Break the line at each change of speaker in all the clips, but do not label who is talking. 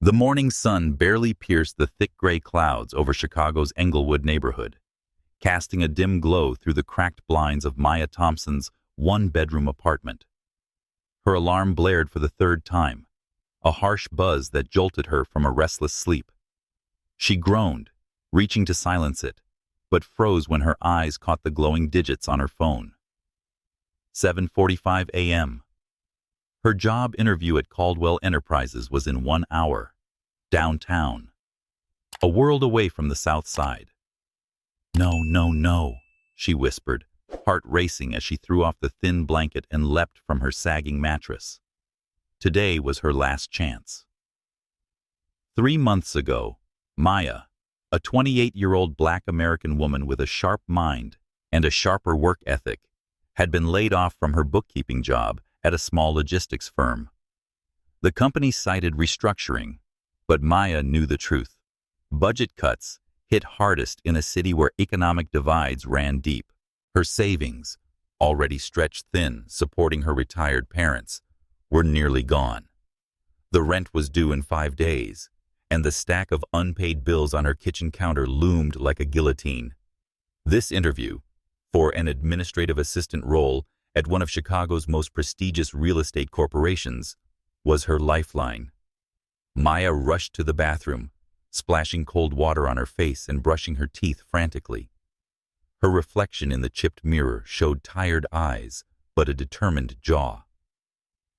The morning sun barely pierced the thick gray clouds over Chicago's Englewood neighborhood, casting a dim glow through the cracked blinds of Maya Thompson's one-bedroom apartment. Her alarm blared for the third time, a harsh buzz that jolted her from a restless sleep. She groaned, reaching to silence it, but froze when her eyes caught the glowing digits on her phone. 7:45 a.m. Her job interview at Caldwell Enterprises was in 1 hour, downtown, a world away from the South Side. No, no, no, she whispered, heart racing as she threw off the thin blanket and leapt from her sagging mattress. Today was her last chance. 3 months ago, Maya, a 28-year-old Black American woman with a sharp mind and a sharper work ethic, had been laid off from her bookkeeping job at a small logistics firm. The company cited restructuring, but Maya knew the truth. Budget cuts hit hardest in a city where economic divides ran deep. Her savings, already stretched thin supporting her retired parents, were nearly gone. The rent was due in 5 days, and the stack of unpaid bills on her kitchen counter loomed like a guillotine. This interview, for an administrative assistant role at one of Chicago's most prestigious real estate corporations, was her lifeline. Maya rushed to the bathroom, splashing cold water on her face and brushing her teeth frantically. Her reflection in the chipped mirror showed tired eyes, but a determined jaw.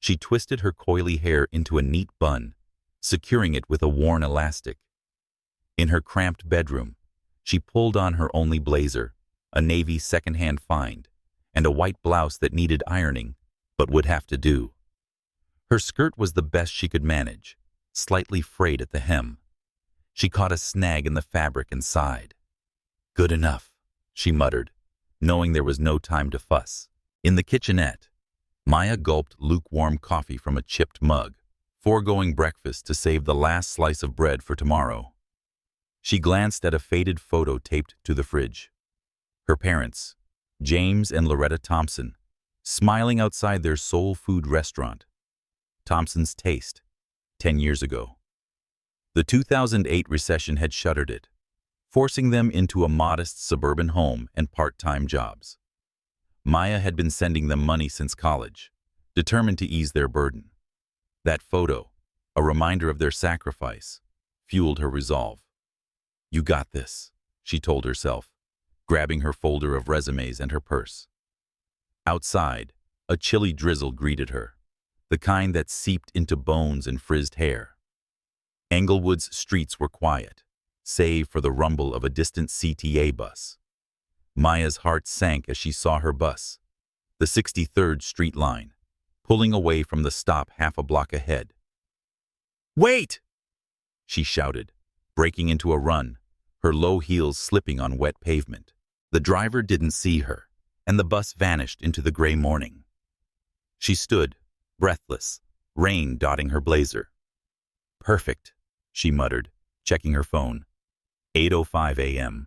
She twisted her coily hair into a neat bun, securing it with a worn elastic. In her cramped bedroom, she pulled on her only blazer, a navy second-hand find, and a white blouse that needed ironing, but would have to do. Her skirt was the best she could manage, slightly frayed at the hem. She caught a snag in the fabric and sighed. Good enough, she muttered, knowing there was no time to fuss. In the kitchenette, Maya gulped lukewarm coffee from a chipped mug, foregoing breakfast to save the last slice of bread for tomorrow. She glanced at a faded photo taped to the fridge. Her parents, James and Loretta Thompson, smiling outside their soul food restaurant, Thompson's Taste, 10 years ago. The 2008 recession had shuttered it, forcing them into a modest suburban home and part-time jobs. Maya had been sending them money since college, determined to ease their burden. That photo, a reminder of their sacrifice, fueled her resolve. You got this, she told herself, grabbing her folder of resumes and her purse. Outside, a chilly drizzle greeted her, the kind that seeped into bones and frizzed hair. Englewood's streets were quiet, save for the rumble of a distant CTA bus. Maya's heart sank as she saw her bus, the 63rd Street line, pulling away from the stop half a block ahead. "Wait!" she shouted, breaking into a run, her low heels slipping on wet pavement. The driver didn't see her, and the bus vanished into the gray morning. She stood, breathless, rain dotting her blazer. Perfect, she muttered, checking her phone. 8:05 a.m.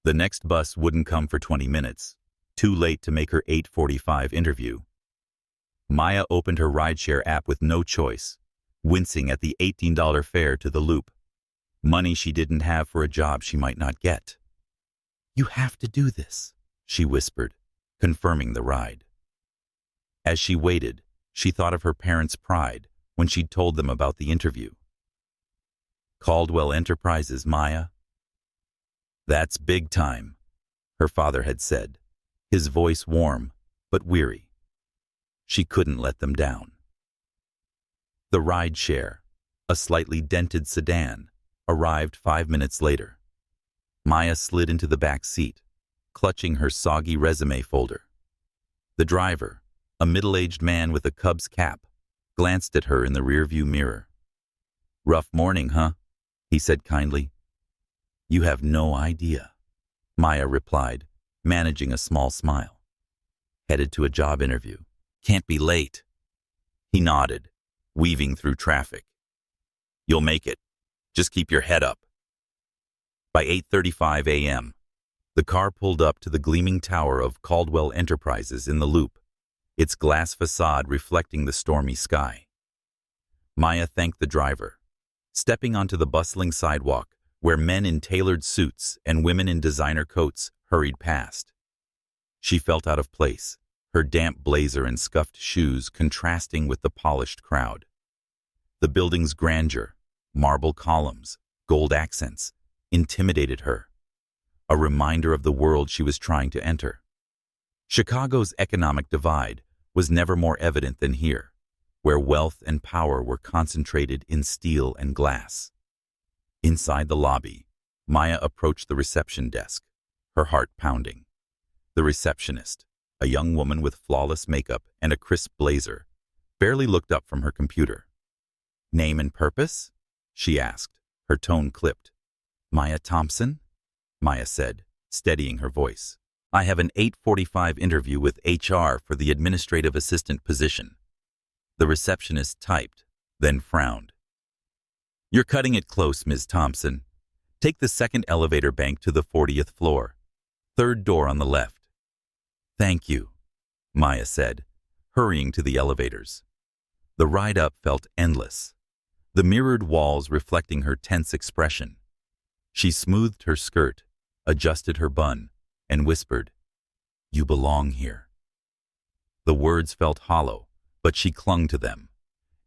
The next bus wouldn't come for 20 minutes, too late to make her 8:45 interview. Maya opened her rideshare app with no choice, wincing at the $18 fare to the Loop. Money she didn't have for a job she might not get. You have to do this, she whispered, confirming the ride. As she waited, she thought of her parents' pride when she'd told them about the interview. Caldwell Enterprises, Maya? That's big time, her father had said, his voice warm but weary. She couldn't let them down. The rideshare, a slightly dented sedan, arrived 5 minutes later. Maya slid into the back seat, clutching her soggy resume folder. The driver, a middle-aged man with a Cubs cap, glanced at her in the rearview mirror. Rough morning, huh? He said kindly. You have no idea, Maya replied, managing a small smile. Headed to a job interview. Can't be late. He nodded, weaving through traffic. You'll make it. Just keep your head up. By 8:35 a.m., the car pulled up to the gleaming tower of Caldwell Enterprises in the Loop, its glass facade reflecting the stormy sky. Maya thanked the driver, Stepping onto the bustling sidewalk, where men in tailored suits and women in designer coats hurried past. She felt out of place, her damp blazer and scuffed shoes contrasting with the polished crowd. The building's grandeur, marble columns, gold accents, intimidated her, a reminder of the world she was trying to enter. Chicago's economic divide was never more evident than here, where wealth and power were concentrated in steel and glass. Inside the lobby, Maya approached the reception desk, her heart pounding. The receptionist, a young woman with flawless makeup and a crisp blazer, barely looked up from her computer. "Name and purpose?" she asked, her tone clipped. "Maya Thompson?" Maya said, steadying her voice. "I have an 8:45 interview with HR for the administrative assistant position." The receptionist typed, then frowned. "You're cutting it close, Ms. Thompson. Take the second elevator bank to the 40th floor. Third door on the left." "Thank you," Maya said, hurrying to the elevators. The ride up felt endless, the mirrored walls reflecting her tense expression. She smoothed her skirt, adjusted her bun, and whispered, "You belong here." The words felt hollow, but she clung to them.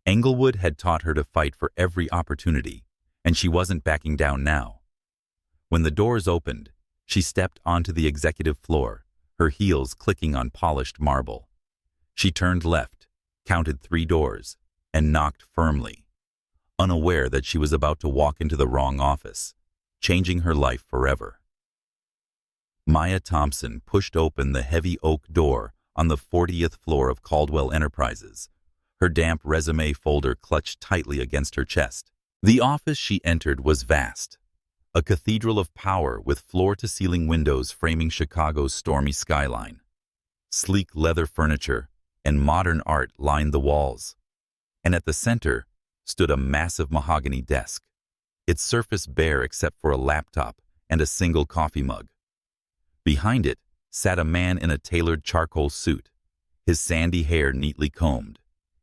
Englewood had taught her to fight for every opportunity, and she wasn't backing down now. When the doors opened, she stepped onto the executive floor, her heels clicking on polished marble. She turned left, counted 3 doors, and knocked firmly, unaware that she was about to walk into the wrong office, changing her life forever. Maya Thompson pushed open the heavy oak door on the 40th floor of Caldwell Enterprises, her damp resume folder clutched tightly against her chest. The office she entered was vast, a cathedral of power with floor-to-ceiling windows framing Chicago's stormy skyline. Sleek leather furniture and modern art lined the walls, and at the center stood a massive mahogany desk, its surface bare except for a laptop and a single coffee mug. Behind it sat a man in a tailored charcoal suit, his sandy hair neatly combed,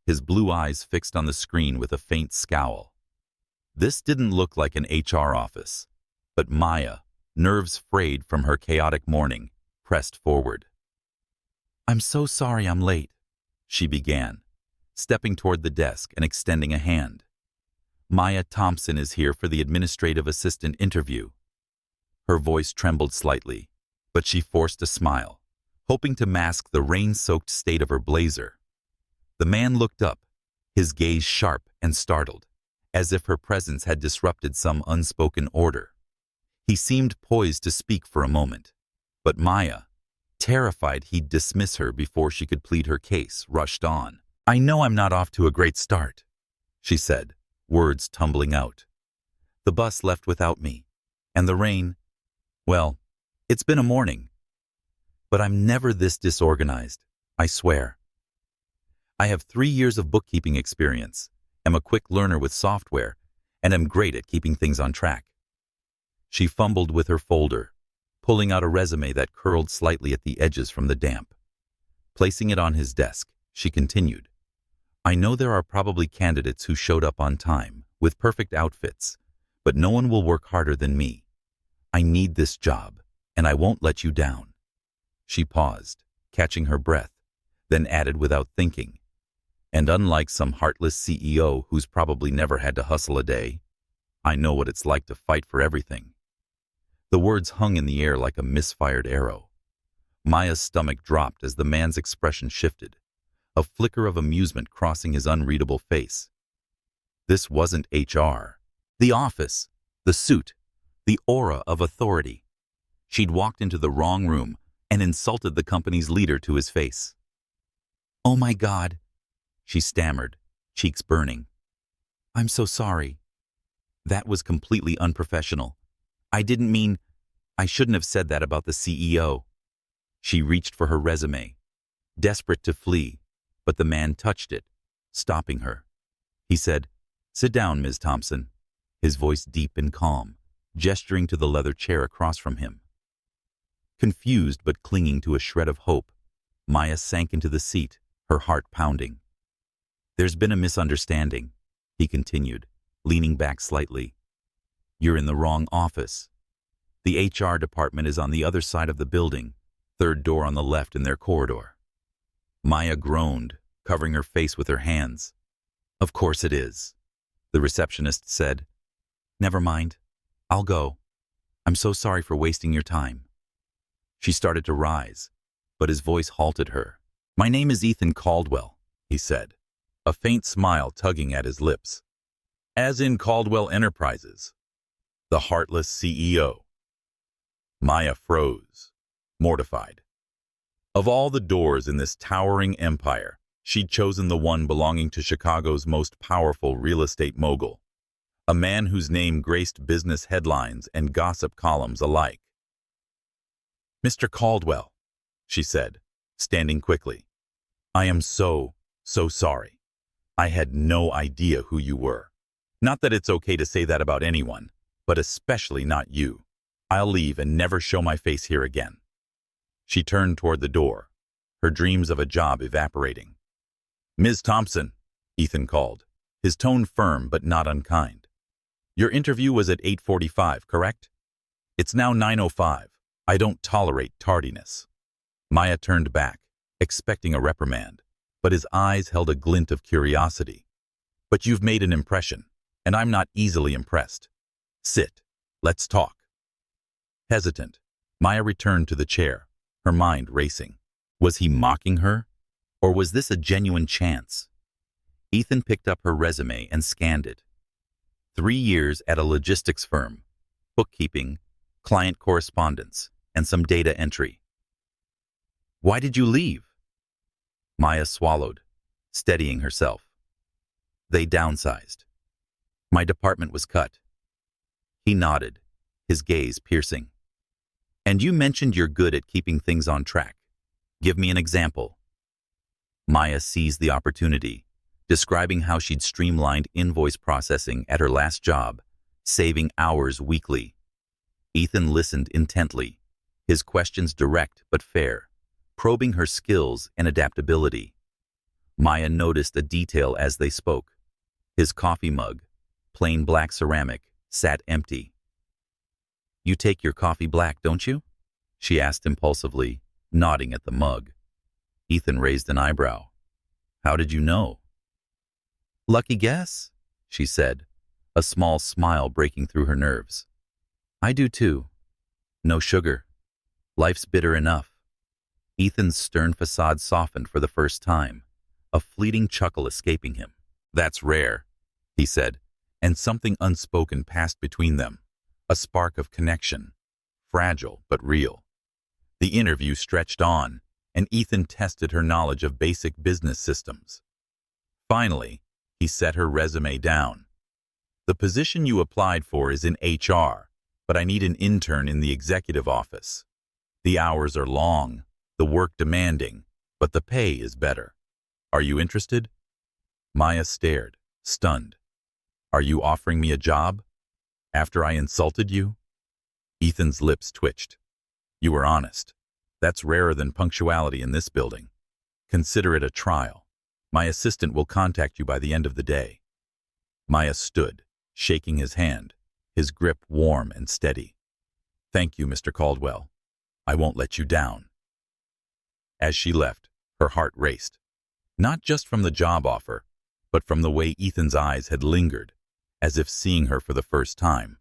his blue eyes fixed on the screen with a faint scowl. This didn't look like an HR office, but Maya, nerves frayed from her chaotic morning, pressed forward. "I'm so sorry I'm late," she began, stepping toward the desk and extending a hand. "Maya Thompson is here for the administrative assistant interview." Her voice trembled slightly, but she forced a smile, hoping to mask the rain-soaked state of her blazer. The man looked up, his gaze sharp and startled, as if her presence had disrupted some unspoken order. He seemed poised to speak for a moment, but Maya, terrified he'd dismiss her before she could plead her case, rushed on. "I know I'm not off to a great start," she said, words tumbling out. "The bus left without me, and the rain, well, it's been a morning. But I'm never this disorganized, I swear. I have 3 years of bookkeeping experience, am a quick learner with software, and am great at keeping things on track." She fumbled with her folder, pulling out a resume that curled slightly at the edges from the damp. Placing it on his desk, she continued, "I know there are probably candidates who showed up on time, with perfect outfits, but no one will work harder than me. I need this job, and I won't let you down." She paused, catching her breath, then added without thinking, "And unlike some heartless CEO who's probably never had to hustle a day, I know what it's like to fight for everything." The words hung in the air like a misfired arrow. Maya's stomach dropped as the man's expression shifted, a flicker of amusement crossing his unreadable face. This wasn't HR. The office, the suit, the aura of authority. She'd walked into the wrong room and insulted the company's leader to his face. "Oh my God," she stammered, cheeks burning. "I'm so sorry. That was completely unprofessional. I didn't mean, I shouldn't have said that about the CEO." She reached for her resume, desperate to flee, but the man touched it, stopping her. He said, "Sit down, Ms. Thompson," his voice deep and calm, gesturing to the leather chair across from him. Confused but clinging to a shred of hope, Maya sank into the seat, her heart pounding. "There's been a misunderstanding," he continued, leaning back slightly. "You're in the wrong office. The HR department is on the other side of the building, third door on the left in their corridor." Maya groaned, covering her face with her hands. "Of course it is," the receptionist said. "Never mind. I'll go. I'm so sorry for wasting your time." She started to rise, but his voice halted her. "My name is Ethan Caldwell," he said, a faint smile tugging at his lips. "As in Caldwell Enterprises, the heartless CEO." Maya froze, mortified. Of all the doors in this towering empire, she'd chosen the one belonging to Chicago's most powerful real estate mogul, a man whose name graced business headlines and gossip columns alike. "Mr. Caldwell," she said, standing quickly, "I am so sorry. I had no idea who you were. Not that it's okay to say that about anyone, but especially not you. I'll leave and never show my face here again." She turned toward the door, her dreams of a job evaporating. "Ms. Thompson," Ethan called, his tone firm but not unkind. "Your interview was at 8:45, correct? It's now 9:05. I don't tolerate tardiness." Maya turned back, expecting a reprimand, but his eyes held a glint of curiosity. "But you've made an impression, and I'm not easily impressed. Sit. Let's talk." Hesitant, Maya returned to the chair, her mind racing. Was he mocking her? Or was this a genuine chance? Ethan picked up her resume and scanned it. 3 years at a logistics firm, bookkeeping, client correspondence, and some data entry. "Why did you leave?" Maya swallowed, steadying herself. "They downsized. My department was cut." He nodded, his gaze piercing. "And you mentioned you're good at keeping things on track. Give me an example." Maya seized the opportunity, describing how she'd streamlined invoice processing at her last job, saving hours weekly. Ethan listened intently, his questions direct but fair, probing her skills and adaptability. Maya noticed a detail as they spoke. His coffee mug, plain black ceramic, sat empty. "You take your coffee black, don't you?" she asked impulsively, nodding at the mug. Ethan raised an eyebrow. "How did you know?" "Lucky guess," she said, a small smile breaking through her nerves. "I do too. No sugar. Life's bitter enough." Ethan's stern facade softened for the first time, a fleeting chuckle escaping him. "That's rare," he said, and something unspoken passed between them, a spark of connection, fragile but real. The interview stretched on, and Ethan tested her knowledge of basic business systems. Finally, he set her resume down. "The position you applied for is in HR, but I need an intern in the executive office. The hours are long, the work demanding, but the pay is better. Are you interested?" Maya stared, stunned. "Are you offering me a job? After I insulted you?" Ethan's lips twitched. "You were honest. That's rarer than punctuality in this building. Consider it a trial. My assistant will contact you by the end of the day." Maya stood, shaking his hand, his grip warm and steady. "Thank you, Mr. Caldwell. I won't let you down." As she left, her heart raced, not just from the job offer, but from the way Ethan's eyes had lingered, as if seeing her for the first time.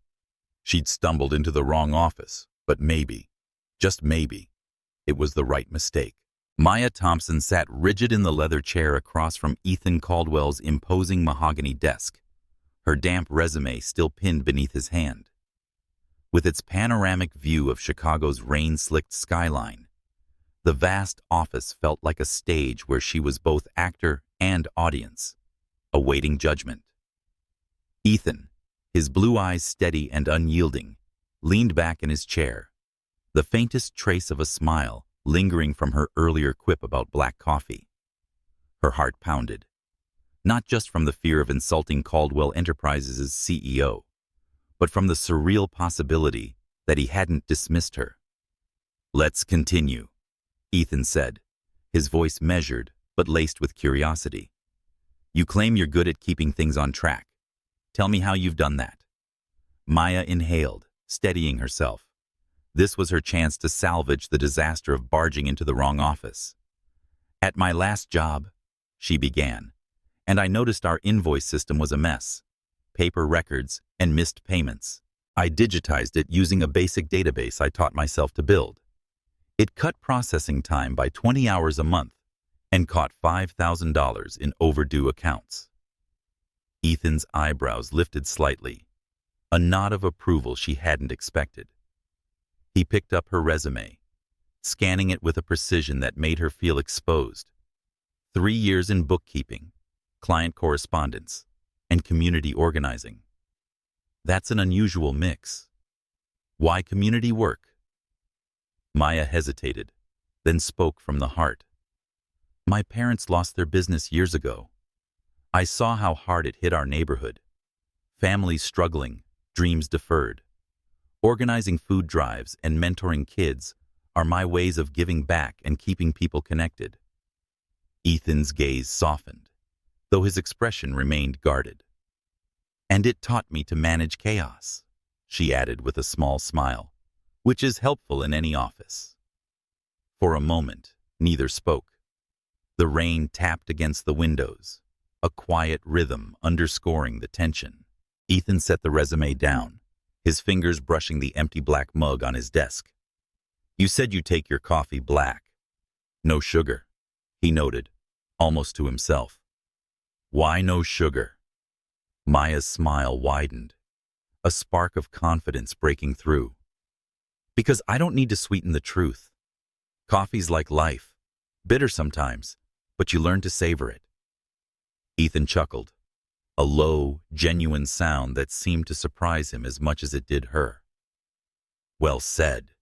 She'd stumbled into the wrong office, but maybe, just maybe, it was the right mistake. Maya Thompson sat rigid in the leather chair across from Ethan Caldwell's imposing mahogany desk, her damp resume still pinned beneath his hand. With its panoramic view of Chicago's rain-slicked skyline, the vast office felt like a stage where she was both actor and audience, awaiting judgment. Ethan, his blue eyes steady and unyielding, leaned back in his chair, the faintest trace of a smile lingering from her earlier quip about black coffee. Her heart pounded, not just from the fear of insulting Caldwell Enterprises' CEO, but from the surreal possibility that he hadn't dismissed her. "Let's continue," Ethan said, his voice measured but laced with curiosity. "You claim you're good at keeping things on track. Tell me how you've done that." Maya inhaled, steadying herself. This was her chance to salvage the disaster of barging into the wrong office. "At my last job," she began, "and I noticed our invoice system was a mess. Paper records and missed payments. I digitized it using a basic database I taught myself to build. It cut processing time by 20 hours a month and caught $5,000 in overdue accounts." Ethan's eyebrows lifted slightly, a nod of approval she hadn't expected. He picked up her resume, scanning it with a precision that made her feel exposed. 3 years in bookkeeping, client correspondence, and community organizing. That's an unusual mix. Why community work? Maya hesitated, then spoke from the heart. "My parents lost their business years ago. I saw how hard it hit our neighborhood. Families struggling, dreams deferred. Organizing food drives and mentoring kids are my ways of giving back and keeping people connected." Ethan's gaze softened, though his expression remained guarded. "And it taught me to manage chaos," she added with a small smile, "which is helpful in any office." For a moment, neither spoke. The rain tapped against the windows, a quiet rhythm underscoring the tension. Ethan set the resume down, his fingers brushing the empty black mug on his desk. "You said you take your coffee black. No sugar," he noted, almost to himself. "Why no sugar?" Maya's smile widened, a spark of confidence breaking through. "Because I don't need to sweeten the truth. Coffee's like life, bitter sometimes, but you learn to savor it." Ethan chuckled, a low, genuine sound that seemed to surprise him as much as it did her. "Well said,"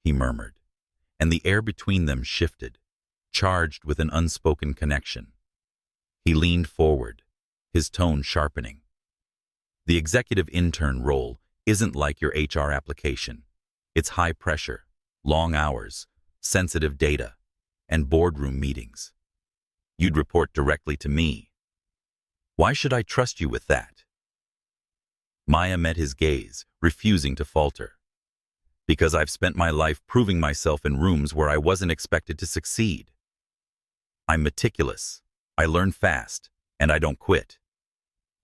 he murmured, and the air between them shifted, charged with an unspoken connection. He leaned forward, his tone sharpening. "The executive intern role isn't like your HR application. It's high pressure, long hours, sensitive data, and boardroom meetings. You'd report directly to me. Why should I trust you with that?" Maya met his gaze, refusing to falter. "Because I've spent my life proving myself in rooms where I wasn't expected to succeed. I'm meticulous, I learn fast, and I don't quit.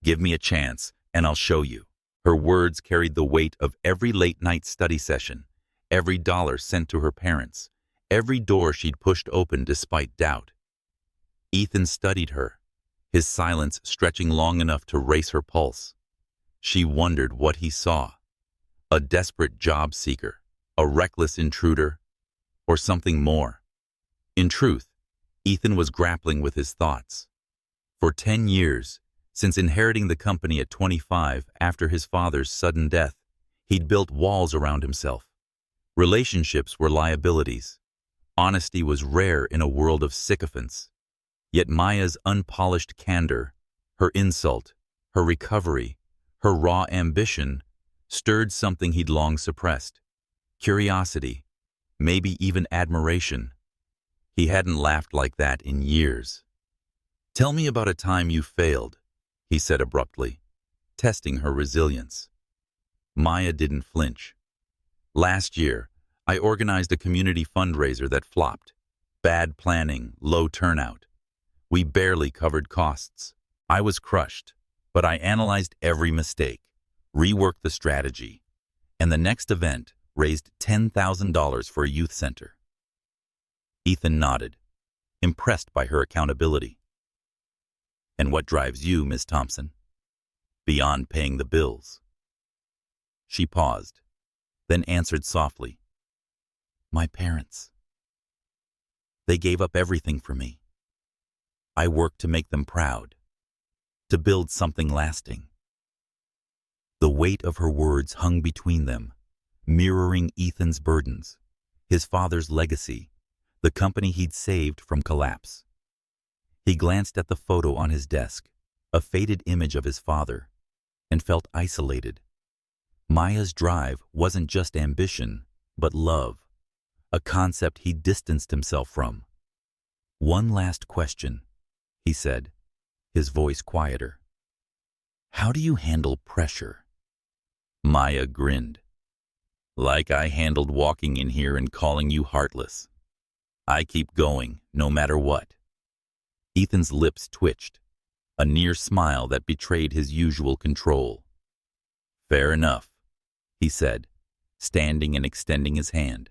Give me a chance, and I'll show you." Her words carried the weight of every late-night study session, every dollar sent to her parents, every door she'd pushed open despite doubt. Ethan studied her, his silence stretching long enough to race her pulse. She wondered what he saw: a desperate job seeker, a reckless intruder, or something more. In truth, Ethan was grappling with his thoughts. For 10 years, since inheriting the company at 25 after his father's sudden death, he'd built walls around himself. Relationships were liabilities. Honesty was rare in a world of sycophants. Yet Maya's unpolished candor, her insult, her recovery, her raw ambition, stirred something he'd long suppressed. Curiosity, maybe even admiration. He hadn't laughed like that in years. "Tell me about a time you failed," he said abruptly, testing her resilience. Maya didn't flinch. "Last year, I organized a community fundraiser that flopped. Bad planning, low turnout. We barely covered costs. I was crushed, but I analyzed every mistake, reworked the strategy, and the next event raised $10,000 for a youth center." Ethan nodded, impressed by her accountability. "And what drives you, Miss Thompson? Beyond paying the bills?" She paused, then answered softly, "My parents. They gave up everything for me. I worked to make them proud, to build something lasting." The weight of her words hung between them, mirroring Ethan's burdens, his father's legacy, the company he'd saved from collapse. He glanced at the photo on his desk, a faded image of his father, and felt isolated. Maya's drive wasn't just ambition, but love, a concept he distanced himself from. "One last question," he said, his voice quieter. How do you handle pressure? Maya grinned. Like I handled walking in here and calling you heartless. I keep going, no matter what. Ethan's lips twitched, a near smile that betrayed his usual control. Fair enough, he said, standing and extending his hand.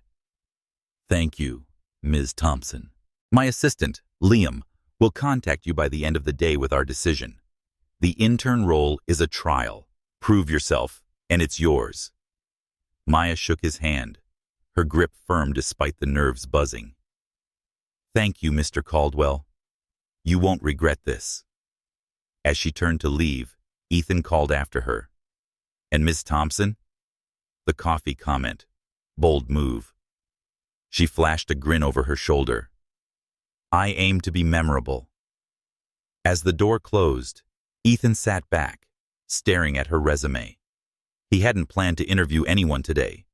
Thank you, Ms. Thompson. My assistant, Liam, will contact you by the end of the day with our decision. The intern role is a trial. Prove yourself, and it's yours. Maya shook his hand, her grip firm despite the nerves buzzing. Thank you, Mr. Caldwell. You won't regret this. As she turned to leave, Ethan called after her. And Miss Thompson? The coffee comment. Bold move. She flashed a grin over her shoulder. I aim to be memorable. As the door closed, Ethan sat back, staring at her resume. He hadn't planned to interview anyone today,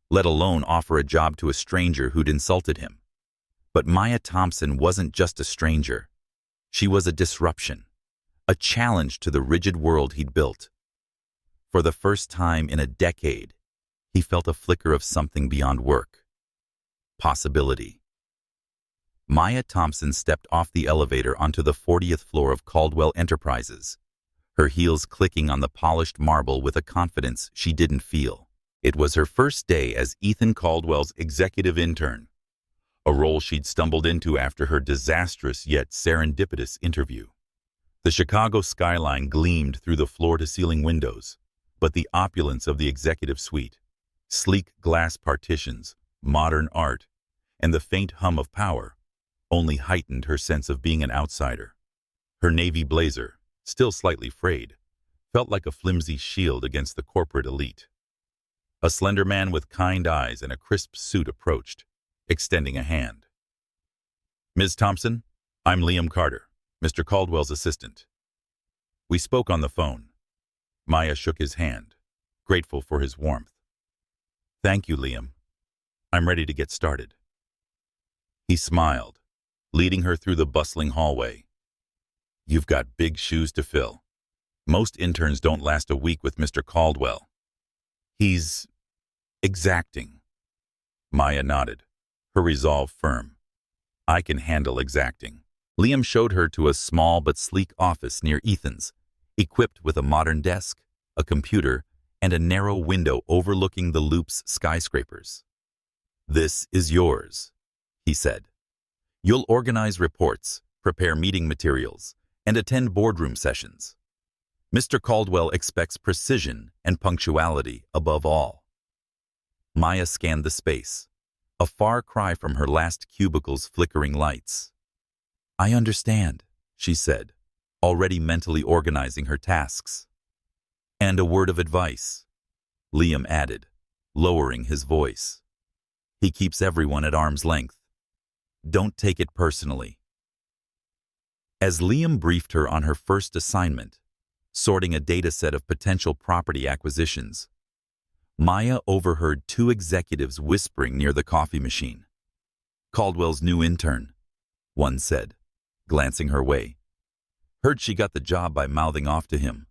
let alone offer a job to a stranger who'd insulted him. But Maya Thompson wasn't just a stranger. She was a disruption, a challenge to the rigid world he'd built. For the first time in a decade, he felt a flicker of something beyond work. Possibility. Maya Thompson stepped off the elevator onto the 40th floor of Caldwell Enterprises, her heels clicking on the polished marble with a confidence she didn't feel. It was her first day as Ethan Caldwell's executive intern, a role she'd stumbled into after her disastrous yet serendipitous interview. The Chicago skyline gleamed through the floor-to-ceiling windows, but the opulence of the executive suite, sleek glass partitions, modern art, and the faint hum of power only heightened her sense of being an outsider. Her navy blazer, still slightly frayed, felt like a flimsy shield against the corporate elite. A slender man with kind eyes and a crisp suit approached, extending a hand. Ms. Thompson, I'm Liam Carter, Mr. Caldwell's assistant. We spoke on the phone. Maya shook his hand, grateful for his warmth. Thank you, Liam. I'm ready to get started. He smiled, leading her through the bustling hallway. You've got big shoes to fill. Most interns don't last a week with Mr. Caldwell. He's exacting. Maya nodded, her resolve firm. I can handle exacting. Liam showed her to a small but sleek office near Ethan's, equipped with a modern desk, a computer, and a narrow window overlooking the Loop's skyscrapers. This is yours, he said. You'll organize reports, prepare meeting materials, and attend boardroom sessions. Mr. Caldwell expects precision and punctuality above all. Maya scanned the space, a far cry from her last cubicle's flickering lights. I understand, she said, already mentally organizing her tasks. And a word of advice, Liam added, lowering his voice. He keeps everyone at arm's length. Don't take it personally. As Liam briefed her on her first assignment, sorting a data set of potential property acquisitions, Maya overheard two executives whispering near the coffee machine. Caldwell's new intern, one said, glancing her way. Heard she got the job by mouthing off to him.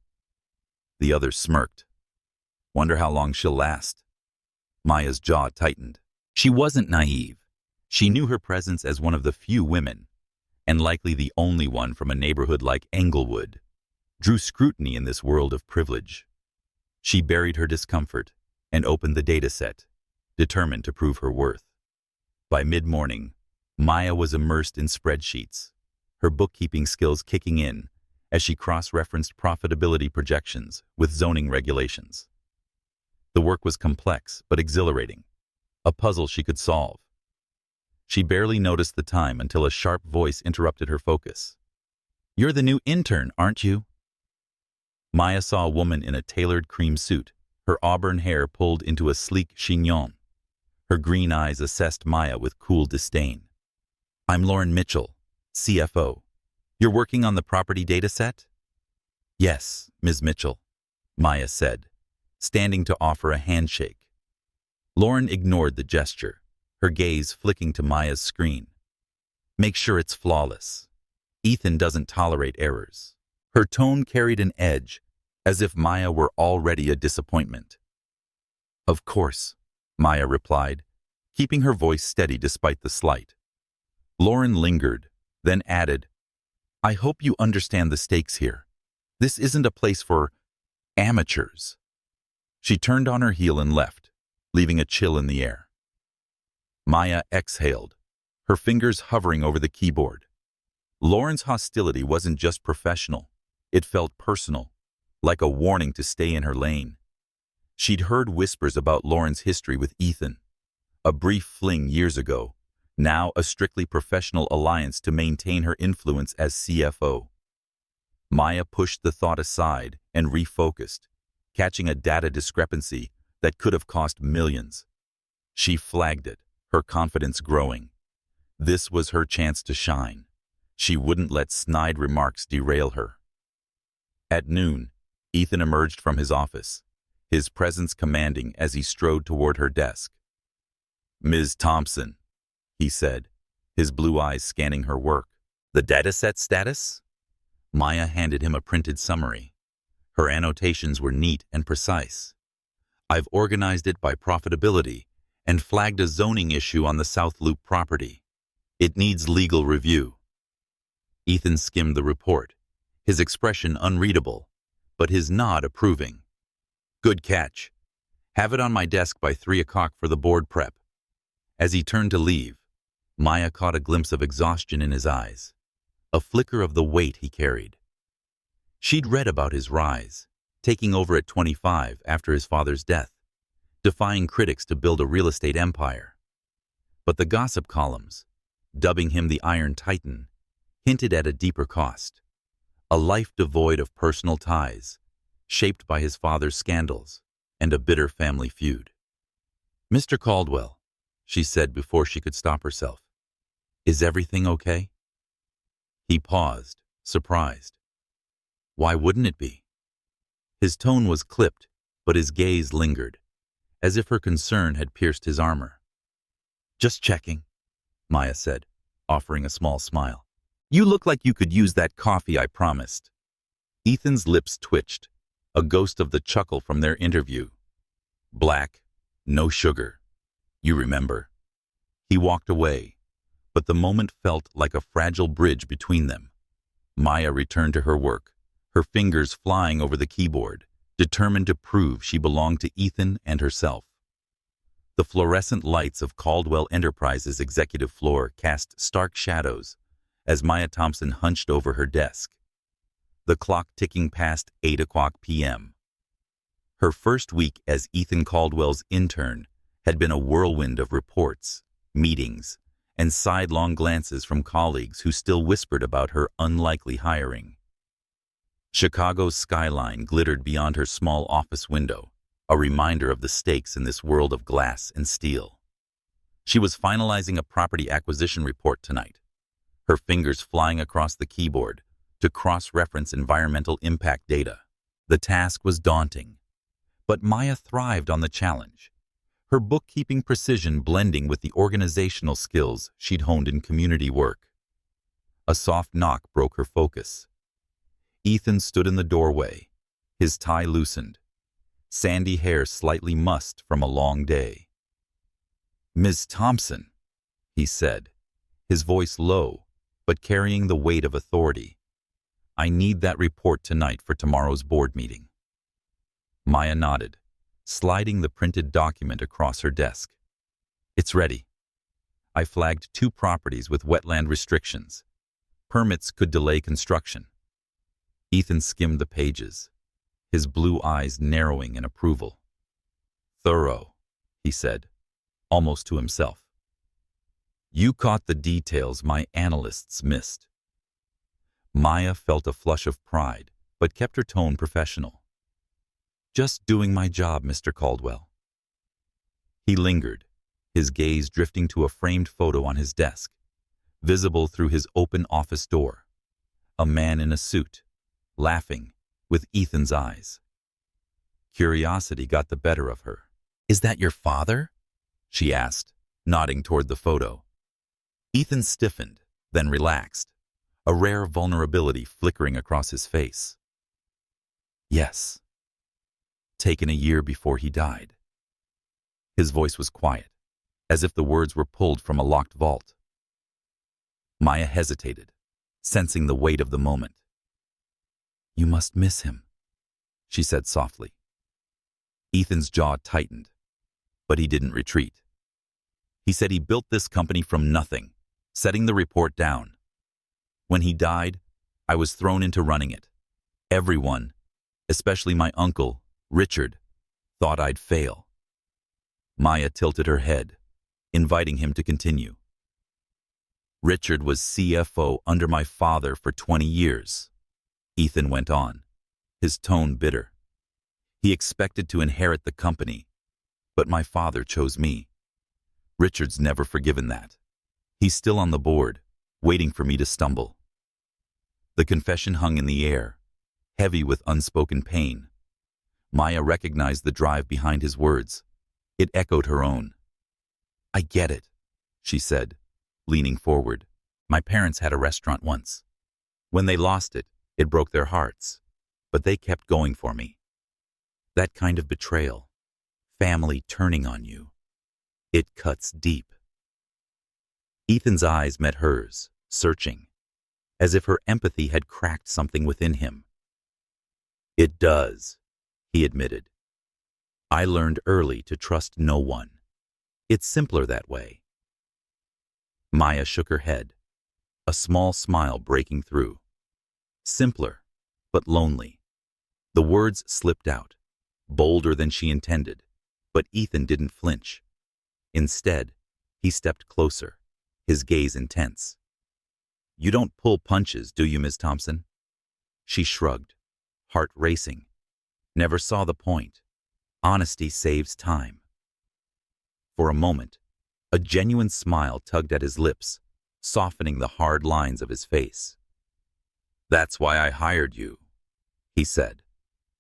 The other smirked. Wonder how long she'll last. Maya's jaw tightened. She wasn't naive. She knew her presence as one of the few women, and likely the only one from a neighborhood like Englewood, drew scrutiny in this world of privilege. She buried her discomfort and opened the data set, determined to prove her worth. By mid-morning, Maya was immersed in spreadsheets, her bookkeeping skills kicking in as she cross-referenced profitability projections with zoning regulations. The work was complex but exhilarating, a puzzle she could solve. She barely noticed the time until a sharp voice interrupted her focus. You're the new intern, aren't you? Maya saw a woman in a tailored cream suit, her auburn hair pulled into a sleek chignon. Her green eyes assessed Maya with cool disdain. I'm Lauren Mitchell, CFO. You're working on the property data set? Yes, Ms. Mitchell, Maya said, standing to offer a handshake. Lauren ignored the gesture, her gaze flicking to Maya's screen. Make sure it's flawless. Ethan doesn't tolerate errors. Her tone carried an edge, as if Maya were already a disappointment. "Of course," Maya replied, keeping her voice steady despite the slight. Lauren lingered, then added, "I hope you understand the stakes here. This isn't a place for amateurs." She turned on her heel and left, leaving a chill in the air. Maya exhaled, her fingers hovering over the keyboard. Lauren's hostility wasn't just professional, it felt personal, like a warning to stay in her lane. She'd heard whispers about Lauren's history with Ethan, a brief fling years ago, now a strictly professional alliance to maintain her influence as CFO. Maya pushed the thought aside and refocused, catching a data discrepancy that could have cost millions. She flagged it, her confidence growing. This was her chance to shine. She wouldn't let snide remarks derail her. At noon, Ethan emerged from his office, his presence commanding as he strode toward her desk. "Ms. Thompson," he said, his blue eyes scanning her work. "The dataset status?" Maya handed him a printed summary. Her annotations were neat and precise. "I've organized it by profitability and flagged a zoning issue on the South Loop property. It needs legal review." Ethan skimmed the report, his expression unreadable, but his nod approving. "Good catch. Have it on my desk by 3 o'clock for the board prep." As he turned to leave, Maya caught a glimpse of exhaustion in his eyes, a flicker of the weight he carried. She'd read about his rise, taking over at 25 after his father's death, defying critics to build a real estate empire. But the gossip columns, dubbing him the Iron Titan, hinted at a deeper cost, a life devoid of personal ties, shaped by his father's scandals and a bitter family feud. "Mr. Caldwell," she said before she could stop herself, "is everything okay?" He paused, surprised. Why wouldn't it be? His tone was clipped, but his gaze lingered, as if her concern had pierced his armor. "Just checking," Maya said, offering a small smile. "You look like you could use that coffee I promised." Ethan's lips twitched, a ghost of the chuckle from their interview. "Black, no sugar. You remember." He walked away, but the moment felt like a fragile bridge between them. Maya returned to her work, her fingers flying over the keyboard, determined to prove she belonged to Ethan and herself. The fluorescent lights of Caldwell Enterprises' executive floor cast stark shadows as Maya Thompson hunched over her desk, the clock ticking past 8 o'clock p.m. Her first week as Ethan Caldwell's intern had been a whirlwind of reports, meetings, and sidelong glances from colleagues who still whispered about her unlikely hiring. Chicago's skyline glittered beyond her small office window, a reminder of the stakes in this world of glass and steel. She was finalizing a property acquisition report tonight, her fingers flying across the keyboard to cross-reference environmental impact data. The task was daunting, but Maya thrived on the challenge, her bookkeeping precision blending with the organizational skills she'd honed in community work. A soft knock broke her focus. Ethan stood in the doorway, his tie loosened, sandy hair slightly mussed from a long day. "Ms. Thompson," he said, his voice low, but carrying the weight of authority. "I need that report tonight for tomorrow's board meeting." Maya nodded, sliding the printed document across her desk. "It's ready. I flagged 2 properties with wetland restrictions. Permits could delay construction." Ethan skimmed the pages, his blue eyes narrowing in approval. "Thorough," he said, almost to himself. "You caught the details my analysts missed." Maya felt a flush of pride, but kept her tone professional. "Just doing my job, Mr. Caldwell." He lingered, his gaze drifting to a framed photo on his desk, visible through his open office door. A man in a suit, laughing, with Ethan's eyes. Curiosity got the better of her. "Is that your father?" she asked, nodding toward the photo. Ethan stiffened, then relaxed, a rare vulnerability flickering across his face. Yes. Taken a year before he died. His voice was quiet, as if the words were pulled from a locked vault. Maya hesitated, sensing the weight of the moment. You must miss him, she said softly. Ethan's jaw tightened, but he didn't retreat. He said he built this company from nothing, setting the report down. When he died, I was thrown into running it. Everyone, especially my uncle, Richard, thought I'd fail. Maya tilted her head, inviting him to continue. Richard was CFO under my father for 20 years, Ethan went on, his tone bitter. He expected to inherit the company, but my father chose me. Richard's never forgiven that. He's still on the board, waiting for me to stumble. The confession hung in the air, heavy with unspoken pain. Maya recognized the drive behind his words. It echoed her own. I get it, she said, leaning forward. My parents had a restaurant once. When they lost it, it broke their hearts, but they kept going for me. That kind of betrayal, family turning on you, it cuts deep. Ethan's eyes met hers, searching, as if her empathy had cracked something within him. It does, he admitted. I learned early to trust no one. It's simpler that way. Maya shook her head, a small smile breaking through. Simpler, but lonely. The words slipped out, bolder than she intended, but Ethan didn't flinch. Instead, he stepped closer, his gaze intense. You don't pull punches, do you, Miss Thompson? She shrugged, heart racing. Never saw the point. Honesty saves time. For a moment, a genuine smile tugged at his lips, softening the hard lines of his face. That's why I hired you, he said,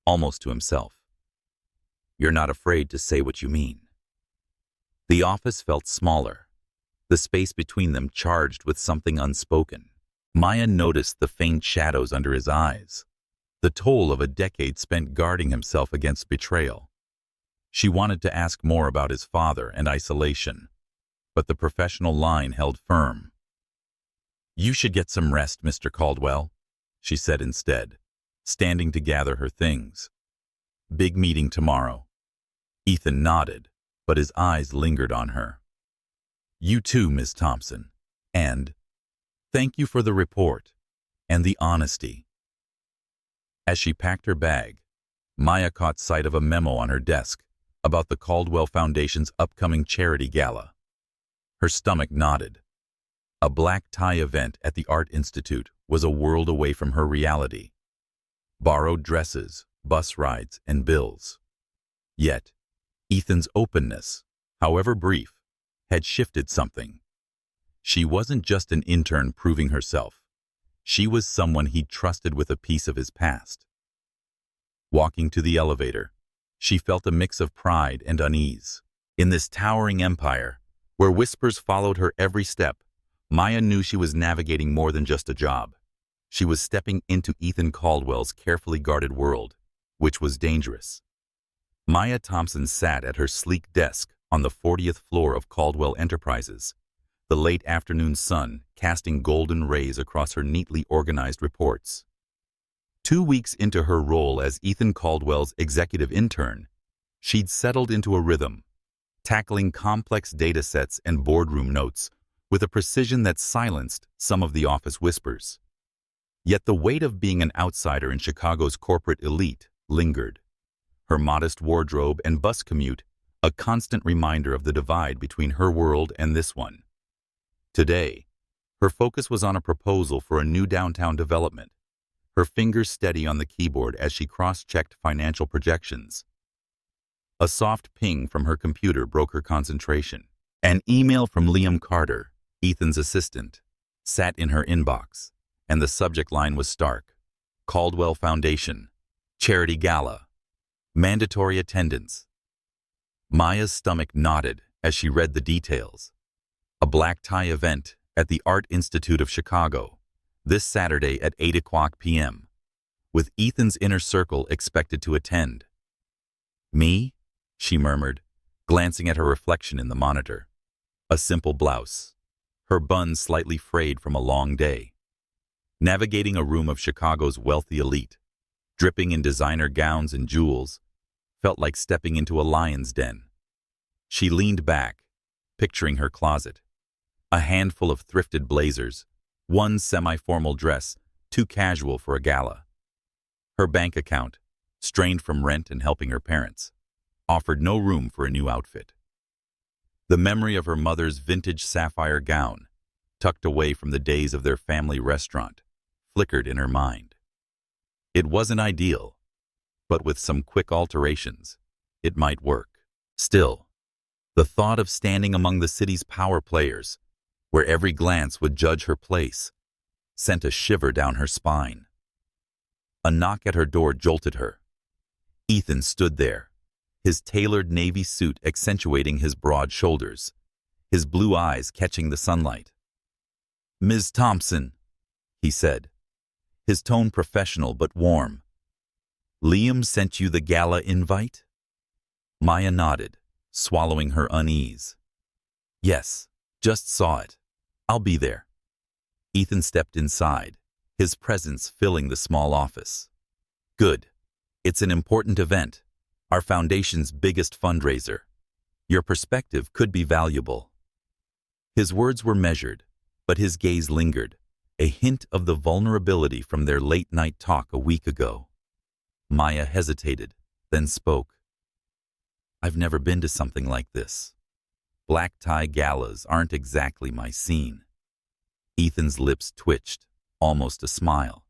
almost to himself. You're not afraid to say what you mean. The office felt smaller, the space between them charged with something unspoken. Maya noticed the faint shadows under his eyes, the toll of a decade spent guarding himself against betrayal. She wanted to ask more about his father and isolation, but the professional line held firm. You should get some rest, Mr. Caldwell, she said instead, standing to gather her things. Big meeting tomorrow. Ethan nodded, but his eyes lingered on her. You too, Miss Thompson, and thank you for the report and the honesty. As she packed her bag, Maya caught sight of a memo on her desk about the Caldwell Foundation's upcoming charity gala. Her stomach knotted. A black tie event at the Art Institute was a world away from her reality. Borrowed dresses, bus rides, and bills. Yet, Ethan's openness, however brief, had shifted something. She wasn't just an intern proving herself. She was someone he'd trusted with a piece of his past. Walking to the elevator, she felt a mix of pride and unease. In this towering empire, where whispers followed her every step, Maya knew she was navigating more than just a job. She was stepping into Ethan Caldwell's carefully guarded world, which was dangerous. Maya Thompson sat at her sleek desk on the 40th floor of Caldwell Enterprises, the late afternoon sun casting golden rays across her neatly organized reports. 2 weeks into her role as Ethan Caldwell's executive intern, she'd settled into a rhythm, tackling complex data sets and boardroom notes with a precision that silenced some of the office whispers. Yet the weight of being an outsider in Chicago's corporate elite lingered. Her modest wardrobe and bus commute, a constant reminder of the divide between her world and this one. Today, her focus was on a proposal for a new downtown development, her fingers steady on the keyboard as she cross-checked financial projections. A soft ping from her computer broke her concentration. An email from Liam Carter, Ethan's assistant, sat in her inbox, and the subject line was stark. Caldwell Foundation, Charity Gala, mandatory attendance. Maya's stomach knotted as she read the details. A black tie event at the Art Institute of Chicago, this Saturday at 8 o'clock p.m., with Ethan's inner circle expected to attend. "Me?" she murmured, glancing at her reflection in the monitor. A simple blouse, her bun slightly frayed from a long day. Navigating a room of Chicago's wealthy elite, dripping in designer gowns and jewels, felt like stepping into a lion's den. She leaned back, picturing her closet. A handful of thrifted blazers, one semi-formal dress, too casual for a gala. Her bank account, strained from rent and helping her parents, offered no room for a new outfit. The memory of her mother's vintage sapphire gown, tucked away from the days of their family restaurant, flickered in her mind. It wasn't ideal, but with some quick alterations, it might work. Still, the thought of standing among the city's power players, where every glance would judge her place, sent a shiver down her spine. A knock at her door jolted her. Ethan stood there, his tailored navy suit accentuating his broad shoulders, his blue eyes catching the sunlight. "Ms. Thompson," he said, his tone professional but warm. "Liam sent you the gala invite?" Maya nodded, swallowing her unease. "Yes, just saw it. I'll be there." Ethan stepped inside, his presence filling the small office. "Good. It's an important event, our foundation's biggest fundraiser. Your perspective could be valuable." His words were measured, but his gaze lingered, a hint of the vulnerability from their late-night talk a week ago. Maya hesitated, then spoke. "I've never been to something like this. Black tie galas aren't exactly my scene." Ethan's lips twitched, almost a smile.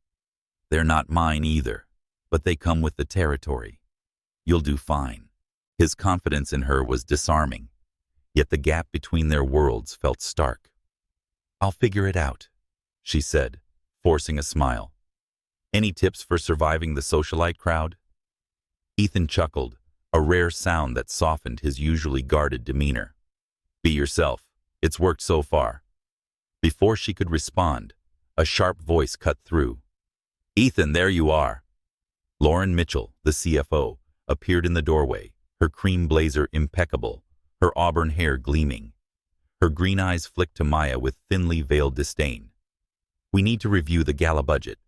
"They're not mine either, but they come with the territory. You'll do fine." His confidence in her was disarming, yet the gap between their worlds felt stark. "I'll figure it out," she said, forcing a smile. "Any tips for surviving the socialite crowd?" Ethan chuckled, a rare sound that softened his usually guarded demeanor. "Be yourself. It's worked so far." Before she could respond, a sharp voice cut through. "Ethan, there you are." Lauren Mitchell, the CFO, appeared in the doorway, her cream blazer impeccable, her auburn hair gleaming. Her green eyes flicked to Maya with thinly veiled disdain. "We need to review the gala budget."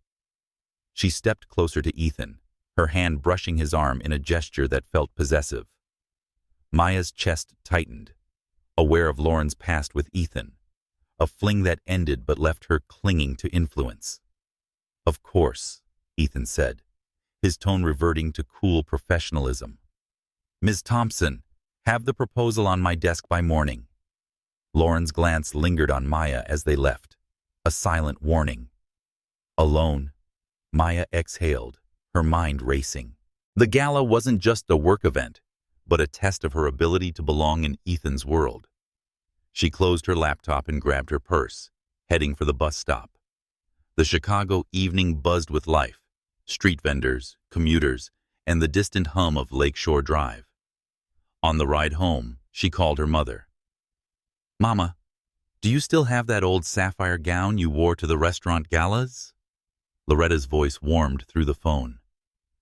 She stepped closer to Ethan, her hand brushing his arm in a gesture that felt possessive. Maya's chest tightened, aware of Lauren's past with Ethan, a fling that ended but left her clinging to influence. "Of course," Ethan said, his tone reverting to cool professionalism. "Ms. Thompson, have the proposal on my desk by morning." Lauren's glance lingered on Maya as they left, a silent warning. Alone, Maya exhaled, her mind racing. The gala wasn't just a work event, but a test of her ability to belong in Ethan's world. She closed her laptop and grabbed her purse, heading for the bus stop. The Chicago evening buzzed with life, street vendors, commuters, and the distant hum of Lakeshore Drive. On the ride home, she called her mother. "Mama, do you still have that old sapphire gown you wore to the restaurant galas?" Loretta's voice warmed through the phone.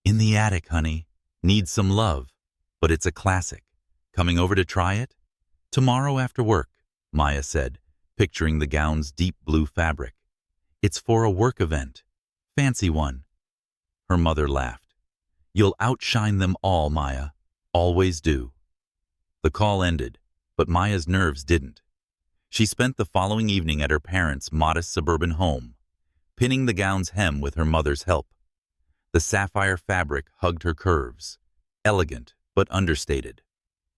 "In the attic, honey. Needs some love, but it's a classic. Coming over to try it?" "Tomorrow after work," Maya said, picturing the gown's deep blue fabric. "It's for a work event. Fancy one." Her mother laughed. "You'll outshine them all, Maya. Always do." The call ended, but Maya's nerves didn't. She spent the following evening at her parents' modest suburban home, pinning the gown's hem with her mother's help. The sapphire fabric hugged her curves, elegant but understated,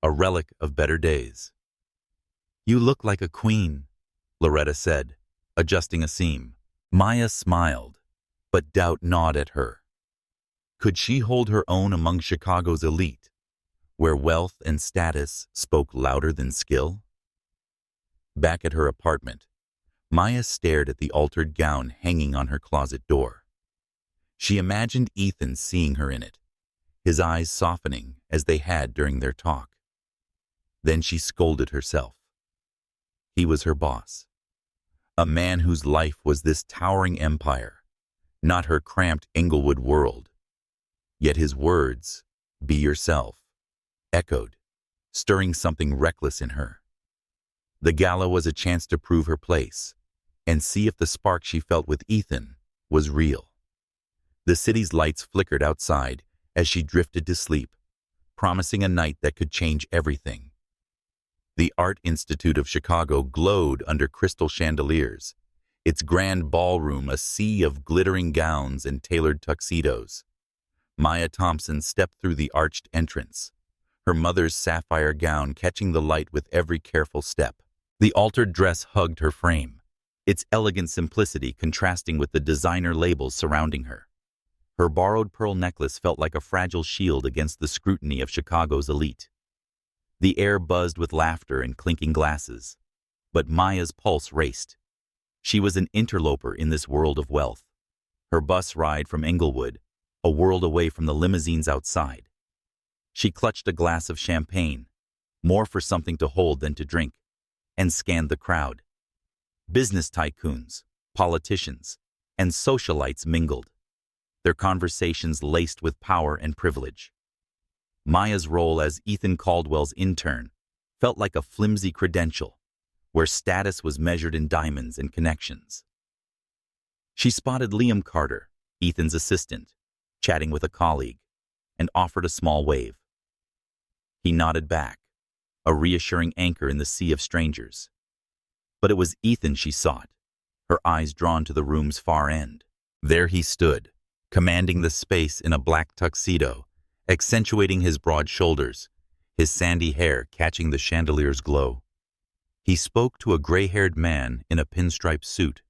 a relic of better days. "You look like a queen," Loretta said, adjusting a seam. Maya smiled, but doubt gnawed at her. Could she hold her own among Chicago's elite, where wealth and status spoke louder than skill? Back at her apartment, Maya stared at the altered gown hanging on her closet door. She imagined Ethan seeing her in it, his eyes softening as they had during their talk. Then she scolded herself. He was her boss, a man whose life was this towering empire, not her cramped Englewood world. Yet his words, "Be yourself," echoed, stirring something reckless in her. The gala was a chance to prove her place and see if the spark she felt with Ethan was real. The city's lights flickered outside as she drifted to sleep, promising a night that could change everything. The Art Institute of Chicago glowed under crystal chandeliers, its grand ballroom a sea of glittering gowns and tailored tuxedos. Maya Thompson stepped through the arched entrance, her mother's sapphire gown catching the light with every careful step. The altered dress hugged her frame, its elegant simplicity contrasting with the designer labels surrounding her. Her borrowed pearl necklace felt like a fragile shield against the scrutiny of Chicago's elite. The air buzzed with laughter and clinking glasses, but Maya's pulse raced. She was an interloper in this world of wealth. Her bus ride from Englewood, a world away from the limousines outside. She clutched a glass of champagne, more for something to hold than to drink, and scanned the crowd. Business tycoons, politicians, and socialites mingled, their conversations laced with power and privilege. Maya's role as Ethan Caldwell's intern felt like a flimsy credential, where status was measured in diamonds and connections. She spotted Liam Carter, Ethan's assistant, chatting with a colleague, and offered a small wave. He nodded back, a reassuring anchor in the sea of strangers. But it was Ethan she sought, her eyes drawn to the room's far end. There he stood, commanding the space in a black tuxedo, accentuating his broad shoulders, his sandy hair catching the chandelier's glow. He spoke to a gray-haired man in a pinstripe suit,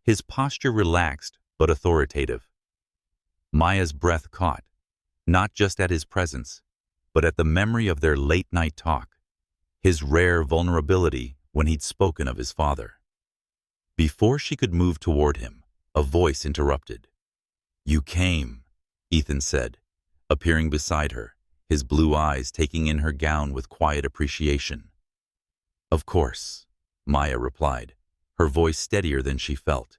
his posture relaxed but authoritative. Maya's breath caught, not just at his presence, but at the memory of their late-night talk, his rare vulnerability when he'd spoken of his father. Before she could move toward him, a voice interrupted. "You came," Ethan said, appearing beside her, his blue eyes taking in her gown with quiet appreciation. "Of course," Maya replied, her voice steadier than she felt.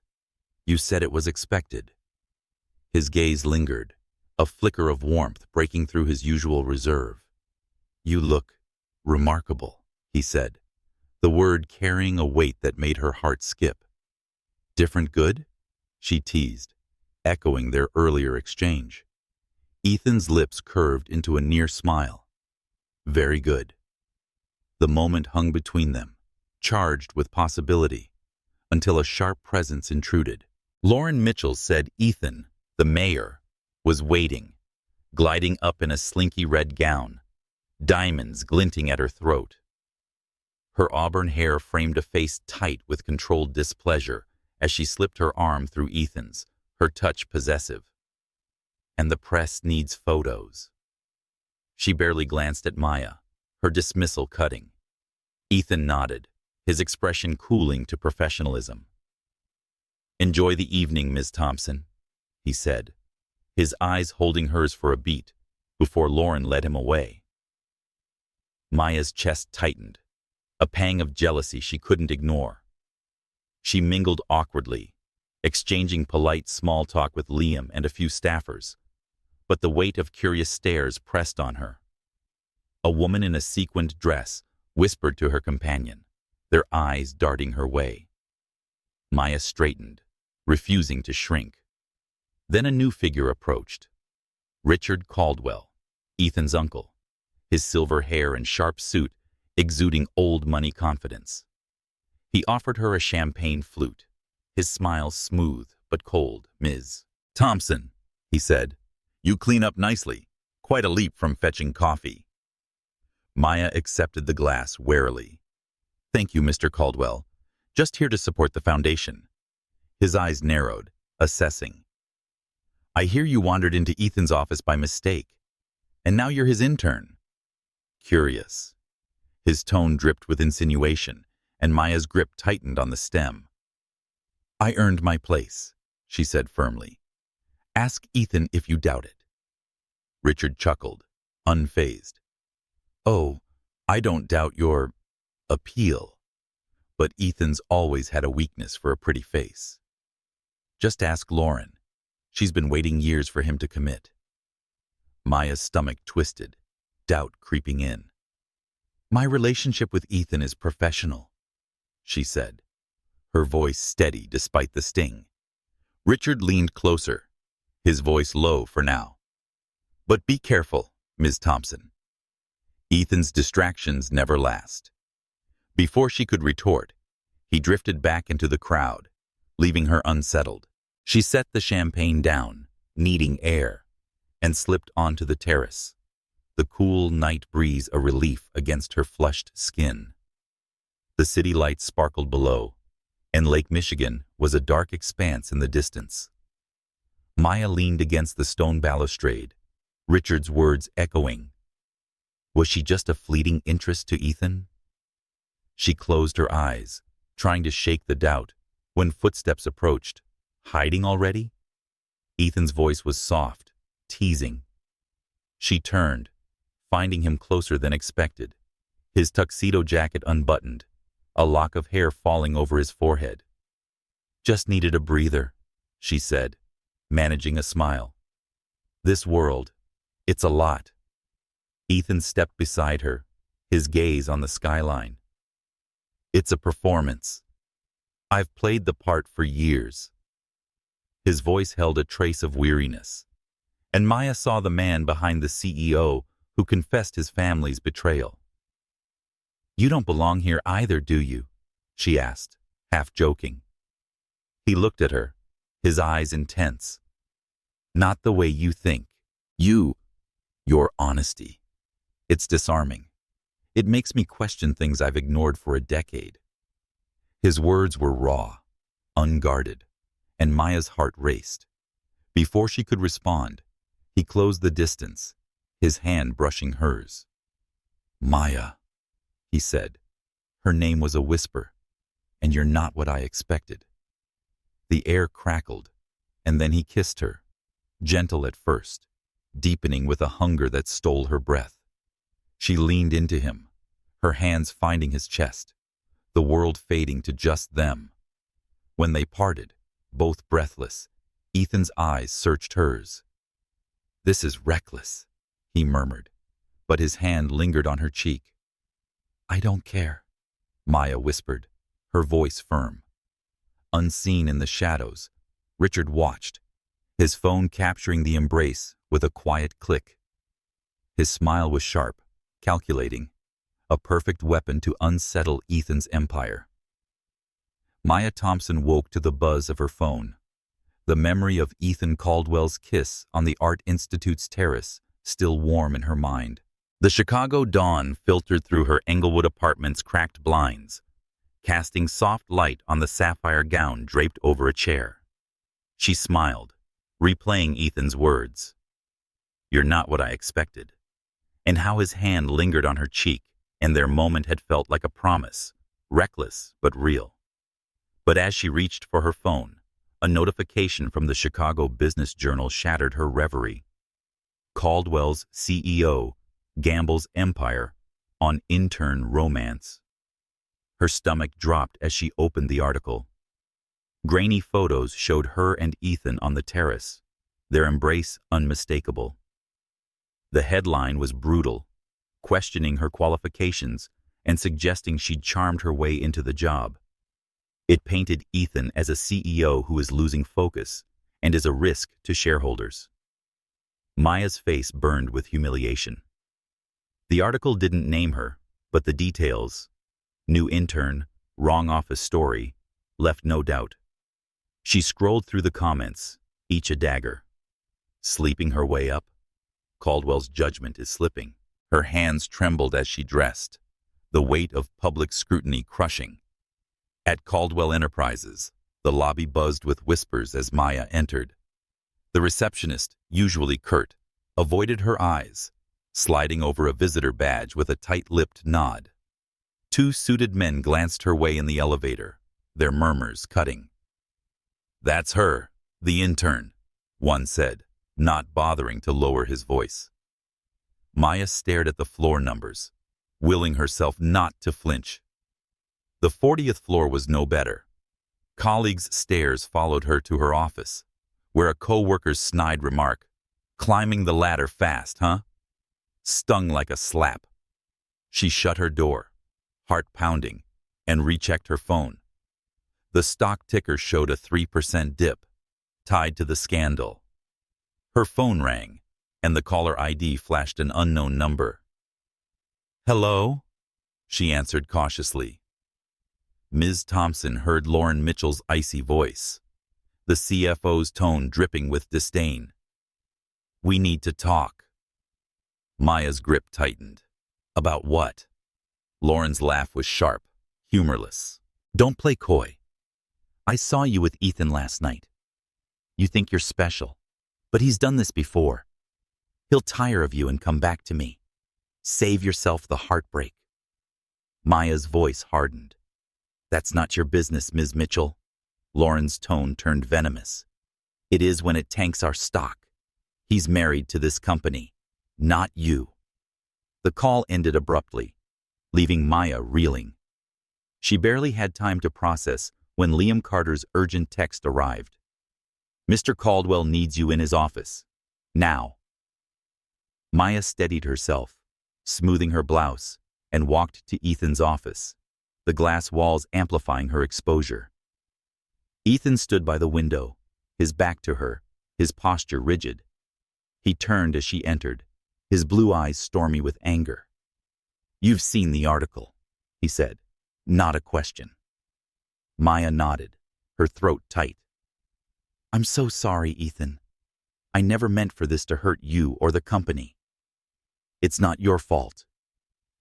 "You said it was expected." His gaze lingered, a flicker of warmth breaking through his usual reserve. "You look remarkable," he said, the word carrying a weight that made her heart skip. "Different good?" she teased, echoing their earlier exchange. Ethan's lips curved into a near smile. "Very good." The moment hung between them, charged with possibility, until a sharp presence intruded. Lauren Mitchell said Ethan, the mayor, was waiting, gliding up in a slinky red gown, diamonds glinting at her throat. Her auburn hair framed a face tight with controlled displeasure as she slipped her arm through Ethan's, her touch possessive. "And the press needs photos." She barely glanced at Maya, her dismissal cutting. Ethan nodded, his expression cooling to professionalism. "Enjoy the evening, Ms. Thompson," he said, his eyes holding hers for a beat before Lauren led him away. Maya's chest tightened, a pang of jealousy she couldn't ignore. She mingled awkwardly, exchanging polite small talk with Liam and a few staffers, but the weight of curious stares pressed on her. A woman in a sequined dress whispered to her companion, their eyes darting her way. Maya straightened, refusing to shrink. Then a new figure approached. Richard Caldwell, Ethan's uncle, his silver hair and sharp suit exuding old money confidence. He offered her a champagne flute, his smile smooth but cold. "Ms. Thompson," he said, "you clean up nicely. Quite a leap from fetching coffee." Maya accepted the glass warily. "Thank you, Mr. Caldwell. Just here to support the foundation." His eyes narrowed, assessing. "I hear you wandered into Ethan's office by mistake, and now you're his intern." Curious. His tone dripped with insinuation, and Maya's grip tightened on the stem. "I earned my place," she said firmly. "Ask Ethan if you doubt it." Richard chuckled, unfazed. "Oh, I don't doubt your appeal, but Ethan's always had a weakness for a pretty face. Just ask Lauren. She's been waiting years for him to commit. Maya's stomach twisted, doubt creeping in. My relationship with Ethan is professional, she said, her voice steady despite the sting. Richard leaned closer, his voice low for now. But be careful, Ms. Thompson. Ethan's distractions never last. Before she could retort, he drifted back into the crowd, leaving her unsettled. She set the champagne down, needing air, and slipped onto the terrace, the cool night breeze a relief against her flushed skin. The city lights sparkled below, and Lake Michigan was a dark expanse in the distance. Maya leaned against the stone balustrade, Richard's words echoing. Was she just a fleeting interest to Ethan? She closed her eyes, trying to shake the doubt, when footsteps approached. Hiding already? Ethan's voice was soft, teasing. She turned, finding him closer than expected, his tuxedo jacket unbuttoned, a lock of hair falling over his forehead. Just needed a breather, she said, managing a smile. This world, it's a lot. Ethan stepped beside her, his gaze on the skyline. It's a performance. I've played the part for years. His voice held a trace of weariness, and Maya saw the man behind the CEO who confessed his family's betrayal. You don't belong here either, do you? She asked, half joking. He looked at her, his eyes intense. Not the way you think. Your honesty. It's disarming. It makes me question things I've ignored for a decade. His words were raw, unguarded, and Maya's heart raced. Before she could respond, he closed the distance, his hand brushing hers. Maya, he said. Her name was a whisper, and you're not what I expected. The air crackled, and then he kissed her, gentle at first, deepening with a hunger that stole her breath. She leaned into him, her hands finding his chest, the world fading to just them. When they parted, both breathless, Ethan's eyes searched hers. This is reckless, he murmured, but his hand lingered on her cheek. I don't care, Maya whispered, her voice firm. Unseen in the shadows, Richard watched, his phone capturing the embrace with a quiet click. His smile was sharp, calculating, a perfect weapon to unsettle Ethan's empire. Maya Thompson woke to the buzz of her phone. The memory of Ethan Caldwell's kiss on the Art Institute's terrace still warm in her mind. The Chicago dawn filtered through her Englewood apartment's cracked blinds, casting soft light on the sapphire gown draped over a chair. She smiled, replaying Ethan's words. You're not what I expected. And how his hand lingered on her cheek, and their moment had felt like a promise, reckless but real. But as she reached for her phone, a notification from the Chicago Business Journal shattered her reverie. Caldwell's CEO gambles empire on intern romance. Her stomach dropped as she opened the article. Grainy photos showed her and Ethan on the terrace, their embrace unmistakable. The headline was brutal, questioning her qualifications and suggesting she'd charmed her way into the job. It painted Ethan as a CEO who is losing focus and is a risk to shareholders. Maya's face burned with humiliation. The article didn't name her, but the details, new intern, wrong office story, left no doubt. She scrolled through the comments, each a dagger. Sleeping her way up? Caldwell's judgment is slipping. Her hands trembled as she dressed, the weight of public scrutiny crushing. At Caldwell Enterprises, the lobby buzzed with whispers as Maya entered. The receptionist, usually curt, avoided her eyes, sliding over a visitor badge with a tight-lipped nod. Two suited men glanced her way in the elevator, their murmurs cutting. That's her, the intern, one said, not bothering to lower his voice. Maya stared at the floor numbers, willing herself not to flinch. The 40th floor was no better. Colleagues' stares followed her to her office, where a co-worker's snide remark, "Climbing the ladder fast, huh?" stung like a slap. She shut her door, heart pounding, and rechecked her phone. The stock ticker showed a 3% dip, tied to the scandal. Her phone rang, and the caller ID flashed an unknown number. "Hello?" she answered cautiously. Ms. Thompson heard Lauren Mitchell's icy voice, the CFO's tone dripping with disdain. "We need to talk." Maya's grip tightened. "About what?" Lauren's laugh was sharp, humorless. "Don't play coy. I saw you with Ethan last night. You think you're special, but he's done this before. He'll tire of you and come back to me. Save yourself the heartbreak." Maya's voice hardened. "That's not your business, Ms. Mitchell." Lauren's tone turned venomous. "It is when it tanks our stock. He's married to this company, not you." The call ended abruptly, leaving Maya reeling. She barely had time to process when Liam Carter's urgent text arrived. "Mr. Caldwell needs you in his office. Now." Maya steadied herself, smoothing her blouse, and walked to Ethan's office, the glass walls amplifying her exposure. Ethan stood by the window, his back to her, his posture rigid. He turned as she entered, his blue eyes stormy with anger. "You've seen the article," he said, not a question. Maya nodded, her throat tight. "I'm so sorry, Ethan. I never meant for this to hurt you or the company." "It's not your fault,"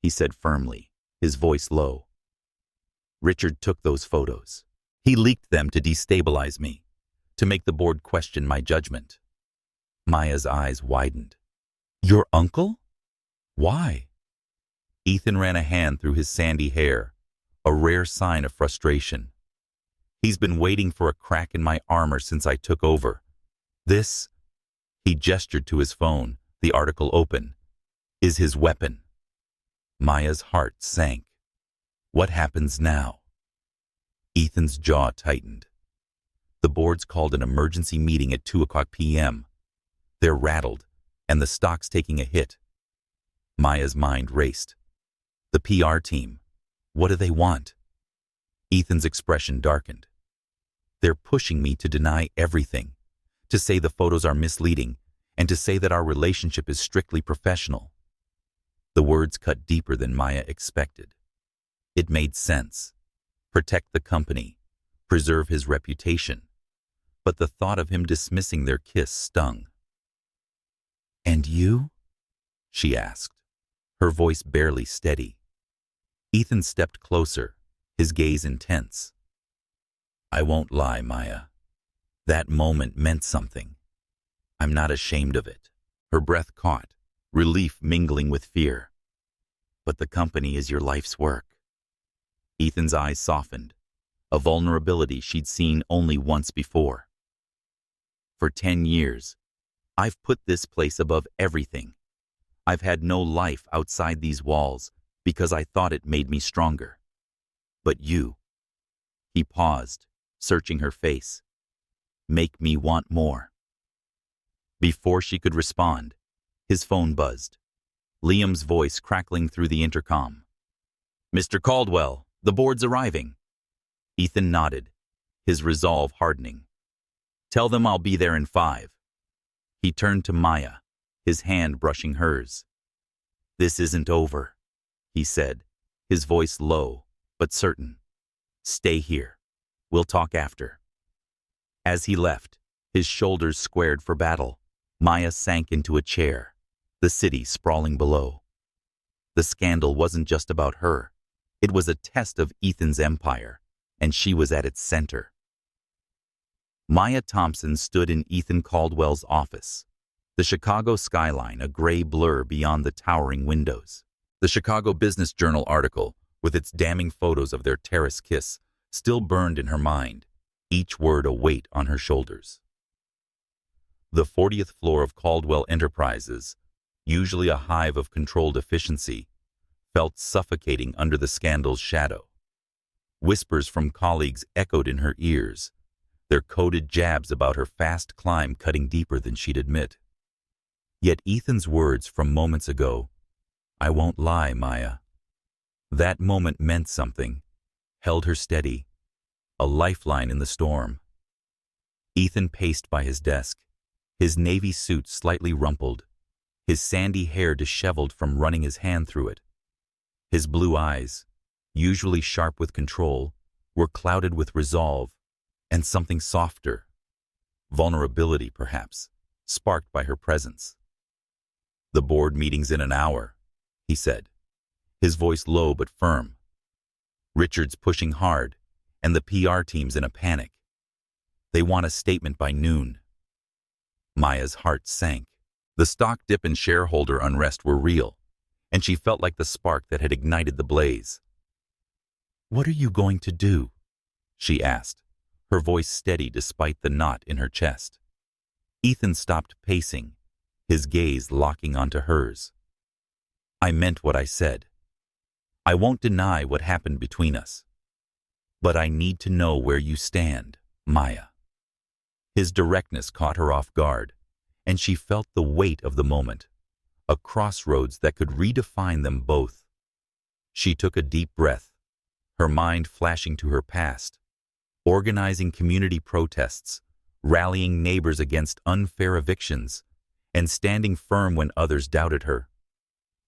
he said firmly, his voice low. "Richard took those photos. He leaked them to destabilize me, to make the board question my judgment." Maya's eyes widened. "Your uncle? Why?" Ethan ran a hand through his sandy hair, a rare sign of frustration. "He's been waiting for a crack in my armor since I took over. This," he gestured to his phone, the article open, "is his weapon." Maya's heart sank. What happens now? Ethan's jaw tightened. The board's called an emergency meeting at 2:00 p.m. They're rattled, and the stock's taking a hit. Maya's mind raced. The PR team, what do they want? Ethan's expression darkened. "They're pushing me to deny everything, to say the photos are misleading, and to say that our relationship is strictly professional." The words cut deeper than Maya expected. It made sense. Protect the company, preserve his reputation. But the thought of him dismissing their kiss stung. "And you?" she asked, her voice barely steady. Ethan stepped closer, his gaze intense. "I won't lie, Maya. That moment meant something. I'm not ashamed of it." Her breath caught, relief mingling with fear. "But the company is your life's work." Ethan's eyes softened, a vulnerability she'd seen only once before. "For 10 years, I've put this place above everything. I've had no life outside these walls because I thought it made me stronger. But you," he paused, searching her face, "make me want more." Before she could respond, his phone buzzed, Liam's voice crackling through the intercom. "Mr. Caldwell, the board's arriving." Ethan nodded, his resolve hardening. "Tell them I'll be there in 5. He turned to Maya, his hand brushing hers. "This isn't over," he said, his voice low but certain. "Stay here. We'll talk after." As he left, his shoulders squared for battle, Maya sank into a chair, the city sprawling below. The scandal wasn't just about her. It was a test of Ethan's empire, and she was at its center. Maya Thompson stood in Ethan Caldwell's office, the Chicago skyline a gray blur beyond the towering windows. The Chicago Business Journal article, with its damning photos of their terrace kiss, still burned in her mind, each word a weight on her shoulders. The 40th floor of Caldwell Enterprises, usually a hive of controlled efficiency, felt suffocating under the scandal's shadow. Whispers from colleagues echoed in her ears, their coded jabs about her fast climb cutting deeper than she'd admit. Yet Ethan's words from moments ago, "I won't lie, Maya." That moment meant something, held her steady, a lifeline in the storm. Ethan paced by his desk, his navy suit slightly rumpled, his sandy hair disheveled from running his hand through it. His blue eyes, usually sharp with control, were clouded with resolve and something softer, vulnerability perhaps, sparked by her presence. "The board meeting's in an hour," he said, his voice low but firm. "Richard's pushing hard, and the PR team's in a panic. They want a statement by noon." Maya's heart sank. The stock dip and shareholder unrest were real, and she felt like the spark that had ignited the blaze. "What are you going to do?" she asked, her voice steady despite the knot in her chest. Ethan stopped pacing, his gaze locking onto hers. "I meant what I said. I won't deny what happened between us. But I need to know where you stand, Maya." His directness caught her off guard, and she felt the weight of the moment, a crossroads that could redefine them both. She took a deep breath, her mind flashing to her past, organizing community protests, rallying neighbors against unfair evictions, and standing firm when others doubted her.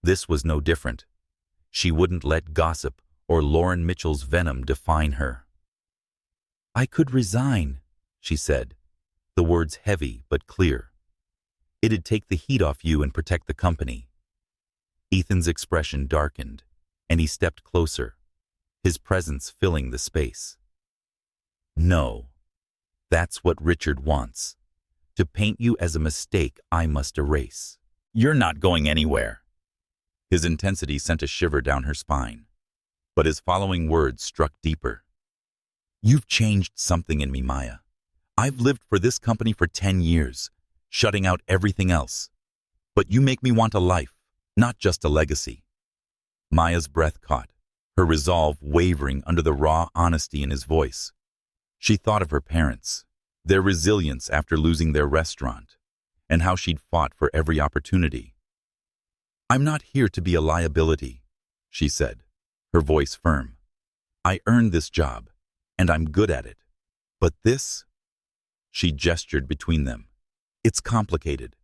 This was no different. She wouldn't let gossip or Lauren Mitchell's venom define her. "I could resign," she said, the words heavy but clear. "It'd take the heat off you and protect the company." Ethan's expression darkened, and he stepped closer, his presence filling the space. "No, that's what Richard wants, to paint you as a mistake I must erase. You're not going anywhere." His intensity sent a shiver down her spine, but his following words struck deeper. "You've changed something in me, Maya. I've lived for this company for 10 years, shutting out everything else. But you make me want a life, not just a legacy." Maya's breath caught, her resolve wavering under the raw honesty in his voice. She thought of her parents, their resilience after losing their restaurant, and how she'd fought for every opportunity. "I'm not here to be a liability," she said, her voice firm. "I earned this job, and I'm good at it. But this—" She gestured between them. "It's complicated.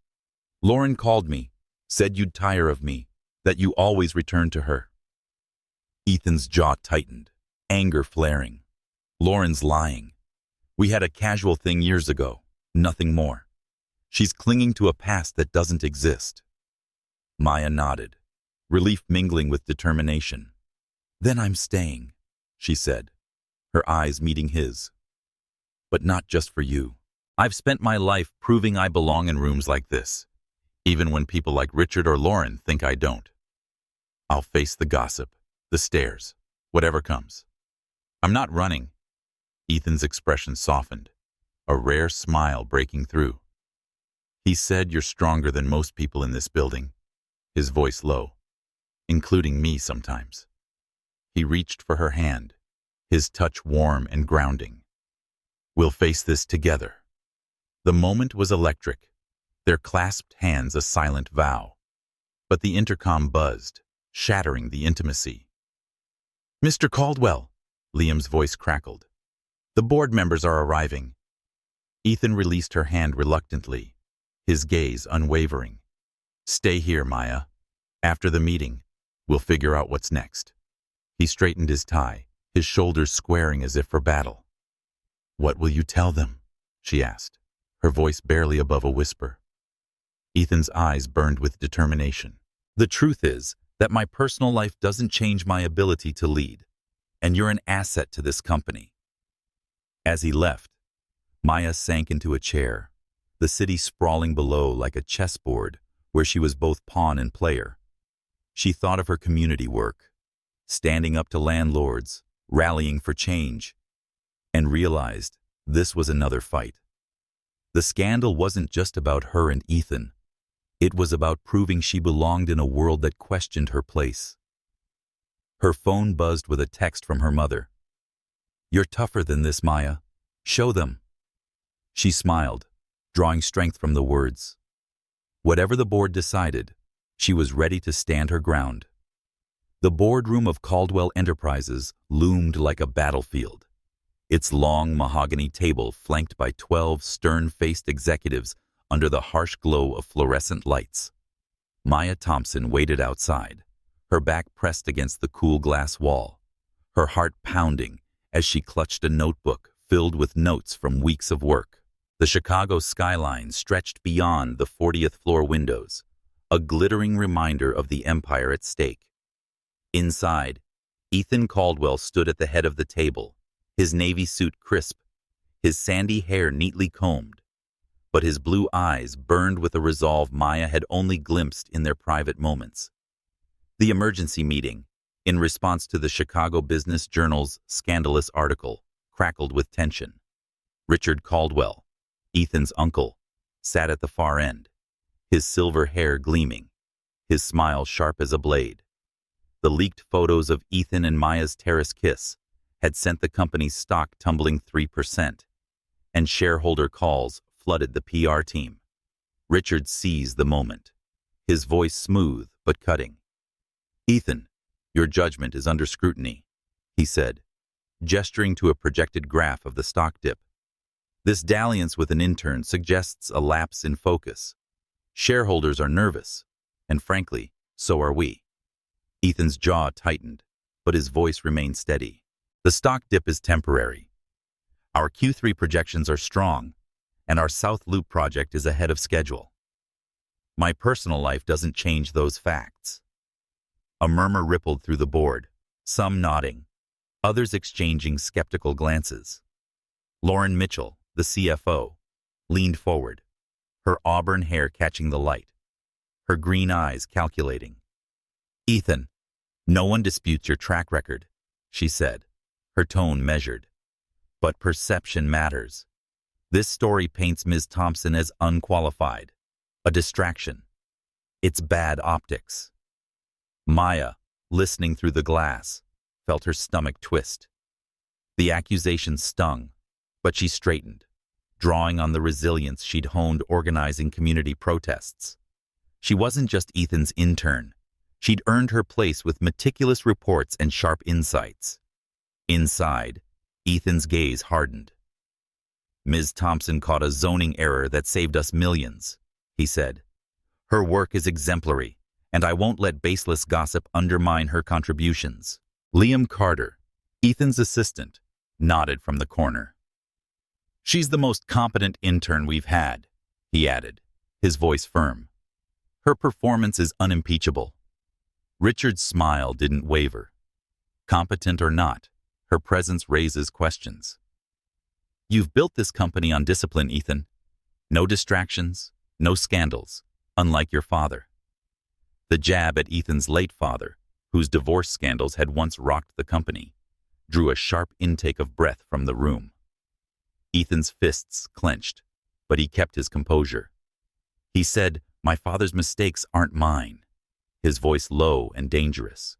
Lauren called me, said you'd tire of me, that you always return to her." Ethan's jaw tightened, anger flaring. "Lauren's lying. We had a casual thing years ago, nothing more. She's clinging to a past that doesn't exist." Maya nodded, relief mingling with determination. "Then I'm staying," she said, her eyes meeting his. "But not just for you. I've spent my life proving I belong in rooms like this, even when people like Richard or Lauren think I don't. I'll face the gossip, the stares, whatever comes. I'm not running." Ethan's expression softened, a rare smile breaking through. "He said you're stronger than most people in this building," his voice low, "including me sometimes." He reached for her hand, his touch warm and grounding. "We'll face this together." The moment was electric, their clasped hands a silent vow. But the intercom buzzed, shattering the intimacy. "Mr. Caldwell," Liam's voice crackled. "The board members are arriving." Ethan released her hand reluctantly, his gaze unwavering. "Stay here, Maya. After the meeting, we'll figure out what's next." He straightened his tie, his shoulders squaring as if for battle. "What will you tell them?" she asked, her voice barely above a whisper. Ethan's eyes burned with determination. "The truth is that my personal life doesn't change my ability to lead, and you're an asset to this company." As he left, Maya sank into a chair, the city sprawling below like a chessboard where she was both pawn and player. She thought of her community work, standing up to landlords, rallying for change, and realized this was another fight. The scandal wasn't just about her and Ethan. It was about proving she belonged in a world that questioned her place. Her phone buzzed with a text from her mother. "You're tougher than this, Maya. Show them." She smiled, drawing strength from the words. Whatever the board decided, she was ready to stand her ground. The boardroom of Caldwell Enterprises loomed like a battlefield, its long mahogany table flanked by 12 stern-faced executives under the harsh glow of fluorescent lights. Maya Thompson waited outside, her back pressed against the cool glass wall, her heart pounding as she clutched a notebook filled with notes from weeks of work. The Chicago skyline stretched beyond the 40th floor windows, a glittering reminder of the empire at stake. Inside, Ethan Caldwell stood at the head of the table, his navy suit crisp, his sandy hair neatly combed, but his blue eyes burned with a resolve Maya had only glimpsed in their private moments. The emergency meeting, in response to the Chicago Business Journal's scandalous article, crackled with tension. Richard Caldwell, Ethan's uncle, sat at the far end, his silver hair gleaming, his smile sharp as a blade. The leaked photos of Ethan and Maya's terrace kiss had sent the company's stock tumbling 3%, and shareholder calls flooded the PR team. Richard seized the moment, his voice smooth but cutting. "Ethan, your judgment is under scrutiny," he said, gesturing to a projected graph of the stock dip. "This dalliance with an intern suggests a lapse in focus. Shareholders are nervous, and frankly, so are we." Ethan's jaw tightened, but his voice remained steady. "The stock dip is temporary. Our Q3 projections are strong, and our South Loop project is ahead of schedule. My personal life doesn't change those facts." A murmur rippled through the board, some nodding, others exchanging skeptical glances. Lauren Mitchell, the CFO, leaned forward, her auburn hair catching the light, her green eyes calculating. "Ethan, no one disputes your track record," she said, her tone measured. "But perception matters. This story paints Ms. Thompson as unqualified, a distraction. It's bad optics." Maya, listening through the glass, felt her stomach twist. The accusation stung, but she straightened, drawing on the resilience she'd honed organizing community protests. She wasn't just Ethan's intern. She'd earned her place with meticulous reports and sharp insights. Inside, Ethan's gaze hardened. "Ms. Thompson caught a zoning error that saved us millions," he said. "Her work is exemplary, and I won't let baseless gossip undermine her contributions." Liam Carter, Ethan's assistant, nodded from the corner. "She's the most competent intern we've had," he added, his voice firm. "Her performance is unimpeachable." Richard's smile didn't waver. Competent or not, her presence raises questions. "You've built this company on discipline, Ethan. No distractions, no scandals, unlike your father." The jab at Ethan's late father, whose divorce scandals had once rocked the company, drew a sharp intake of breath from the room. Ethan's fists clenched, but he kept his composure. He said, "My father's mistakes aren't mine," his voice low and dangerous.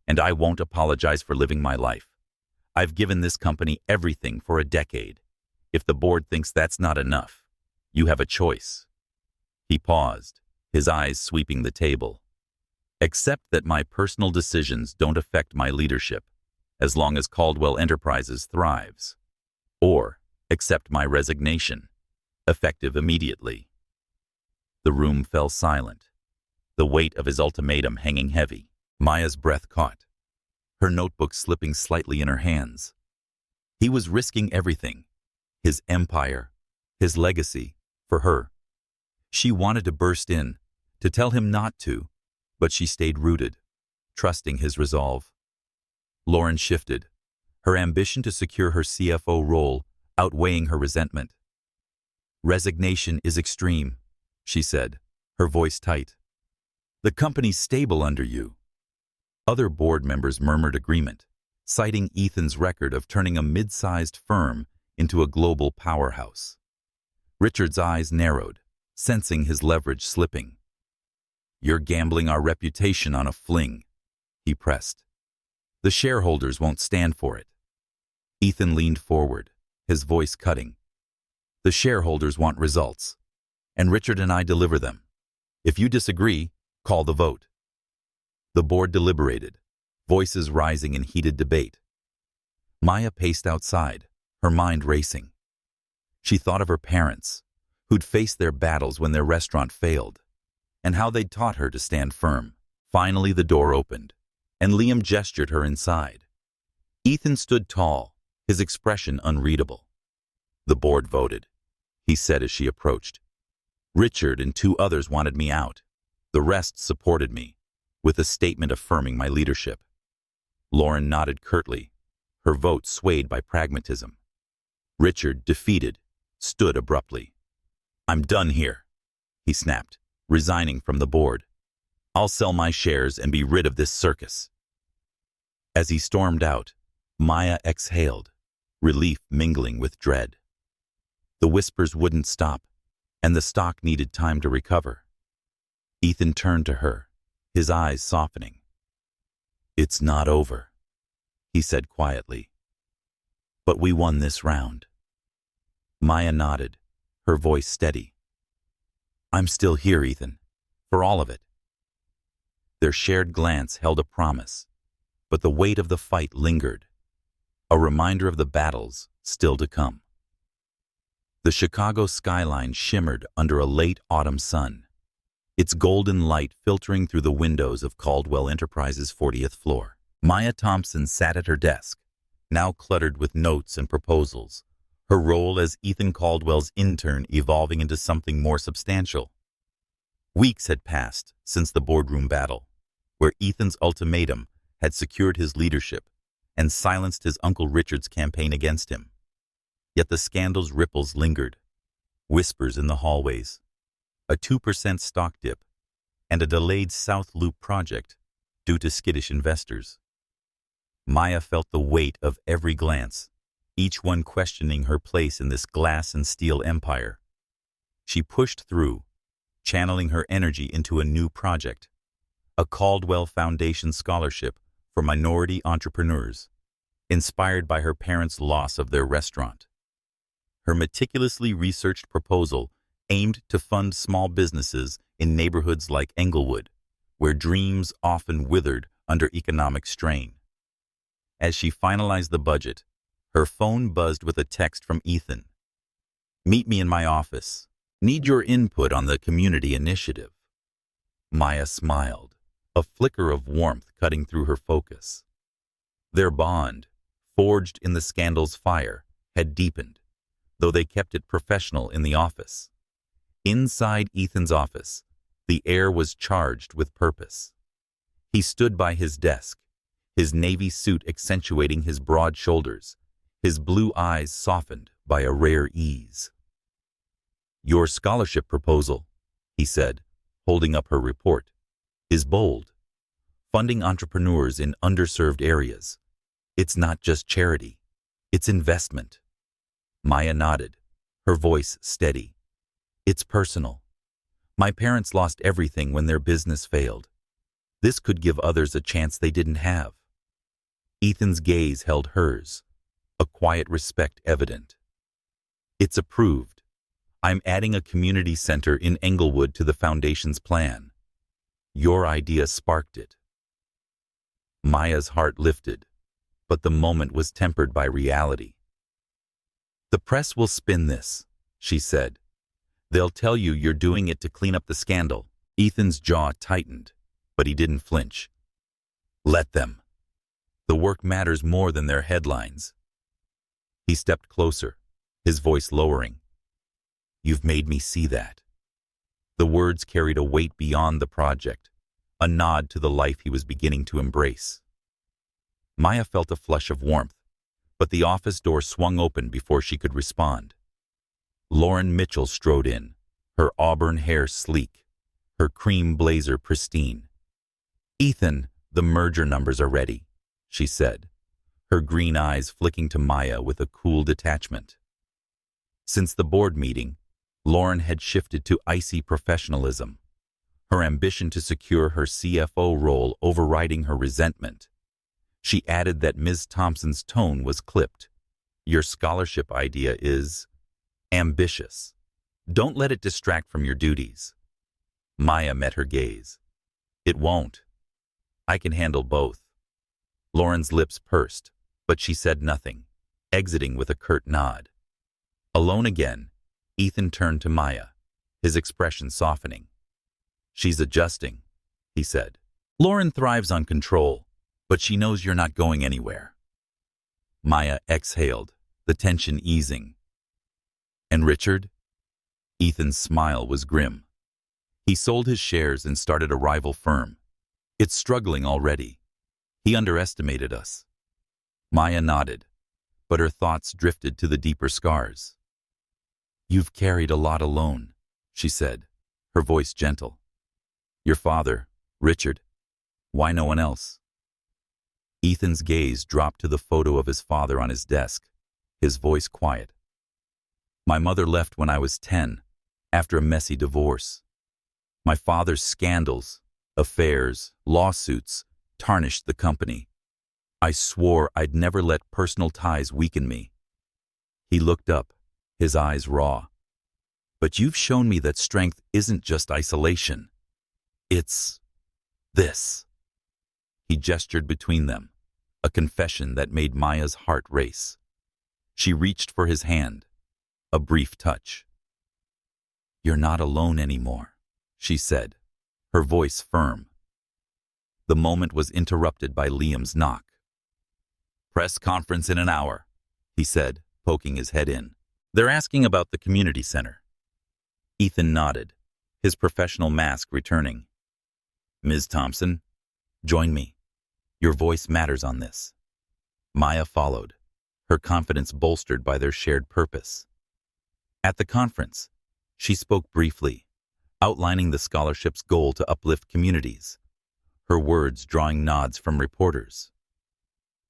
"And I won't apologize for living my life. I've given this company everything for a decade. If the board thinks that's not enough, you have a choice." He paused, his eyes sweeping the table. "Accept that my personal decisions don't affect my leadership, as long as Caldwell Enterprises thrives. Or accept my resignation, effective immediately." The room fell silent, the weight of his ultimatum hanging heavy. Maya's breath caught, her notebook slipping slightly in her hands. He was risking everything, his empire, his legacy, for her. She wanted to burst in, to tell him not to, but she stayed rooted, trusting his resolve. Lauren shifted, her ambition to secure her CFO role outweighing her resentment. "Resignation is extreme," she said, her voice tight. "The company's stable under you." Other board members murmured agreement, citing Ethan's record of turning a mid-sized firm into a global powerhouse. Richard's eyes narrowed, sensing his leverage slipping. "You're gambling our reputation on a fling," he pressed. "The shareholders won't stand for it." Ethan leaned forward, his voice cutting. The shareholders want results, and Richard and I deliver them. If you disagree, call the vote. The board deliberated, voices rising in heated debate. Maya paced outside, her mind racing. She thought of her parents, who'd faced their battles when their restaurant failed, and how they'd taught her to stand firm. Finally, the door opened, and Liam gestured her inside. Ethan stood tall, his expression unreadable. The board voted, he said as she approached. Richard and 2 others wanted me out. The rest supported me, with a statement affirming my leadership. Lauren nodded curtly, her vote swayed by pragmatism. Richard, defeated, stood abruptly. I'm done here, he snapped, resigning from the board. I'll sell my shares and be rid of this circus. As he stormed out, Maya exhaled, relief mingling with dread. The whispers wouldn't stop, and the stock needed time to recover. Ethan turned to her, his eyes softening. It's not over, he said quietly. But we won this round. Maya nodded, her voice steady. I'm still here, Ethan, for all of it. Their shared glance held a promise, but the weight of the fight lingered, a reminder of the battles still to come. The Chicago skyline shimmered under a late autumn sun, its golden light filtering through the windows of Caldwell Enterprises' 40th floor. Maya Thompson sat at her desk, now cluttered with notes and proposals, her role as Ethan Caldwell's intern evolving into something more substantial. Weeks had passed since the boardroom battle, where Ethan's ultimatum had secured his leadership and silenced his Uncle Richard's campaign against him. Yet the scandal's ripples lingered, whispers in the hallways, a 2% stock dip, and a delayed South Loop project due to skittish investors. Maya felt the weight of every glance, each one questioning her place in this glass and steel empire. She pushed through, channeling her energy into a new project, a Caldwell Foundation scholarship for minority entrepreneurs, inspired by her parents' loss of their restaurant. Her meticulously researched proposal aimed to fund small businesses in neighborhoods like Englewood, where dreams often withered under economic strain. As she finalized the budget, her phone buzzed with a text from Ethan. Meet me in my office. Need your input on the community initiative. Maya smiled, a flicker of warmth cutting through her focus. Their bond, forged in the scandal's fire, had deepened, though they kept it professional in the office. Inside Ethan's office, the air was charged with purpose. He stood by his desk, his navy suit accentuating his broad shoulders, his blue eyes softened by a rare ease. Your scholarship proposal, he said, holding up her report, is bold. Funding entrepreneurs in underserved areas. It's not just charity, it's investment. Maya nodded, her voice steady. It's personal. My parents lost everything when their business failed. This could give others a chance they didn't have. Ethan's gaze held hers, a quiet respect evident. It's approved. I'm adding a community center in Englewood to the foundation's plan. Your idea sparked it. Maya's heart lifted, but the moment was tempered by reality. The press will spin this, she said. They'll tell you you're doing it to clean up the scandal. Ethan's jaw tightened, but he didn't flinch. Let them. The work matters more than their headlines. He stepped closer, his voice lowering. You've made me see that. The words carried a weight beyond the project, a nod to the life he was beginning to embrace. Maya felt a flush of warmth, but the office door swung open before she could respond. Lauren Mitchell strode in, her auburn hair sleek, her cream blazer pristine. Ethan, the merger numbers are ready, she said, her green eyes flicking to Maya with a cool detachment. Since the board meeting, Lauren had shifted to icy professionalism, her ambition to secure her CFO role overriding her resentment. She added that Ms. Thompson's tone was clipped. Your scholarship idea is... Ambitious. Don't let it distract from your duties. Maya met her gaze. It won't. I can handle both. Lauren's lips pursed, but she said nothing, exiting with a curt nod. Alone again, Ethan turned to Maya, his expression softening. She's adjusting, he said. Lauren thrives on control, but she knows you're not going anywhere. Maya exhaled, the tension easing. And Richard? Ethan's smile was grim. He sold his shares and started a rival firm. It's struggling already. He underestimated us. Maya nodded, but her thoughts drifted to the deeper scars. You've carried a lot alone, she said, her voice gentle. Your father, Richard. Why no one else? Ethan's gaze dropped to the photo of his father on his desk, his voice quiet. My mother left when I was 10, after a messy divorce. My father's scandals, affairs, lawsuits, tarnished the company. I swore I'd never let personal ties weaken me. He looked up, his eyes raw. But you've shown me that strength isn't just isolation. It's this. He gestured between them, a confession that made Maya's heart race. She reached for his hand, a brief touch. You're not alone anymore, she said, her voice firm. The moment was interrupted by Liam's knock. Press conference in an hour, he said, poking his head in. They're asking about the community center. Ethan nodded, his professional mask returning. Ms. Thompson, join me. Your voice matters on this. Maya followed, her confidence bolstered by their shared purpose. At the conference, she spoke briefly, outlining the scholarship's goal to uplift communities, her words drawing nods from reporters.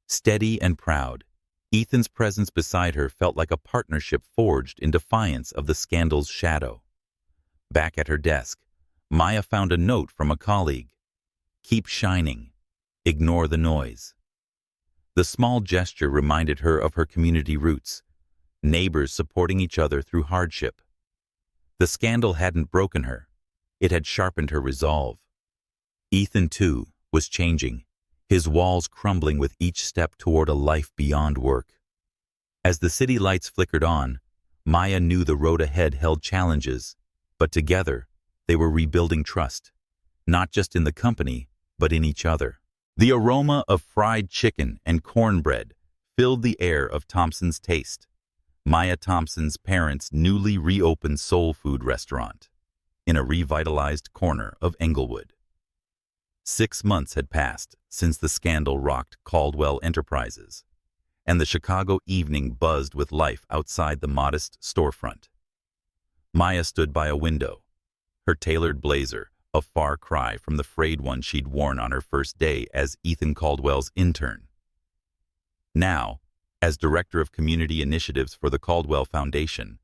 Steady and proud, Ethan's presence beside her felt like a partnership forged in defiance of the scandal's shadow. Back at her desk, Maya found a note from a colleague. Keep shining. Ignore the noise. The small gesture reminded her of her community roots, neighbors supporting each other through hardship. The scandal hadn't broken her. It had sharpened her resolve. Ethan, too, was changing, his walls crumbling with each step toward a life beyond work. As the city lights flickered on, Maya knew the road ahead held challenges, but together, they were rebuilding trust, not just in the company, but in each other. The aroma of fried chicken and cornbread filled the air of Thompson's Taste, Maya Thompson's parents' newly reopened soul food restaurant, in a revitalized corner of Englewood. 6 months had passed since the scandal rocked Caldwell Enterprises, and the Chicago evening buzzed with life outside the modest storefront. Maya stood by a window, her tailored blazer a far cry from the frayed one she'd worn on her first day as Ethan Caldwell's intern. Now, as Director of Community Initiatives for the Caldwell Foundation,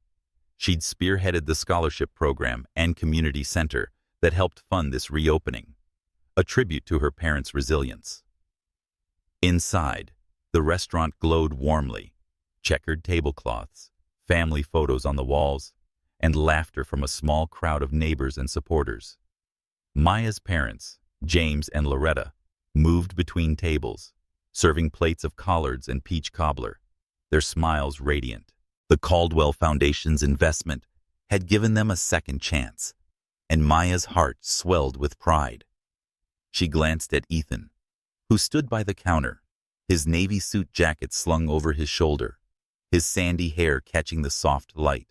she'd spearheaded the scholarship program and community center that helped fund this reopening, a tribute to her parents' resilience. Inside, the restaurant glowed warmly, checkered tablecloths, family photos on the walls, and laughter from a small crowd of neighbors and supporters. Maya's parents, James and Loretta, moved between tables, serving plates of collards and peach cobbler, their smiles radiant. The Caldwell Foundation's investment had given them a second chance, and Maya's heart swelled with pride. She glanced at Ethan, who stood by the counter, his navy suit jacket slung over his shoulder, his sandy hair catching the soft light.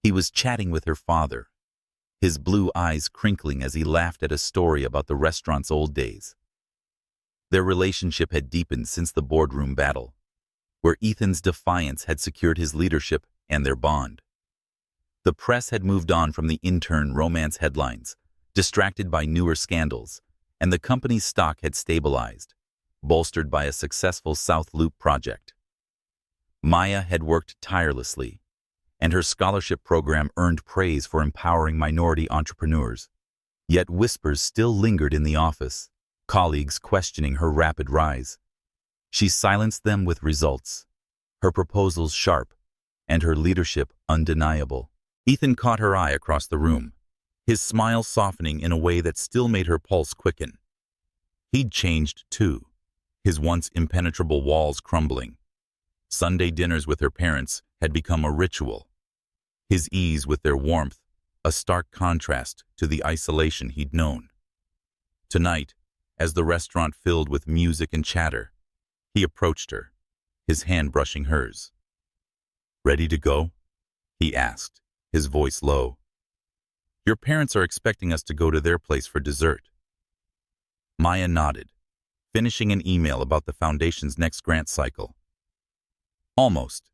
He was chatting with her father, his blue eyes crinkling as he laughed at a story about the restaurant's old days. Their relationship had deepened since the boardroom battle, where Ethan's defiance had secured his leadership and their bond. The press had moved on from the intern romance headlines, distracted by newer scandals, and the company's stock had stabilized, bolstered by a successful South Loop project. Maya had worked tirelessly, and her scholarship program earned praise for empowering minority entrepreneurs. Yet whispers still lingered in the office, colleagues questioning her rapid rise. She silenced them with results, her proposals sharp, and her leadership undeniable. Ethan caught her eye across the room, his smile softening in a way that still made her pulse quicken. He'd changed, too, his once impenetrable walls crumbling. Sunday dinners with her parents had become a ritual, his ease with their warmth a stark contrast to the isolation he'd known. Tonight, as the restaurant filled with music and chatter, he approached her, his hand brushing hers. "Ready to go?" he asked, his voice low. "Your parents are expecting us to go to their place for dessert." Maya nodded, finishing an email about the foundation's next grant cycle. "Almost.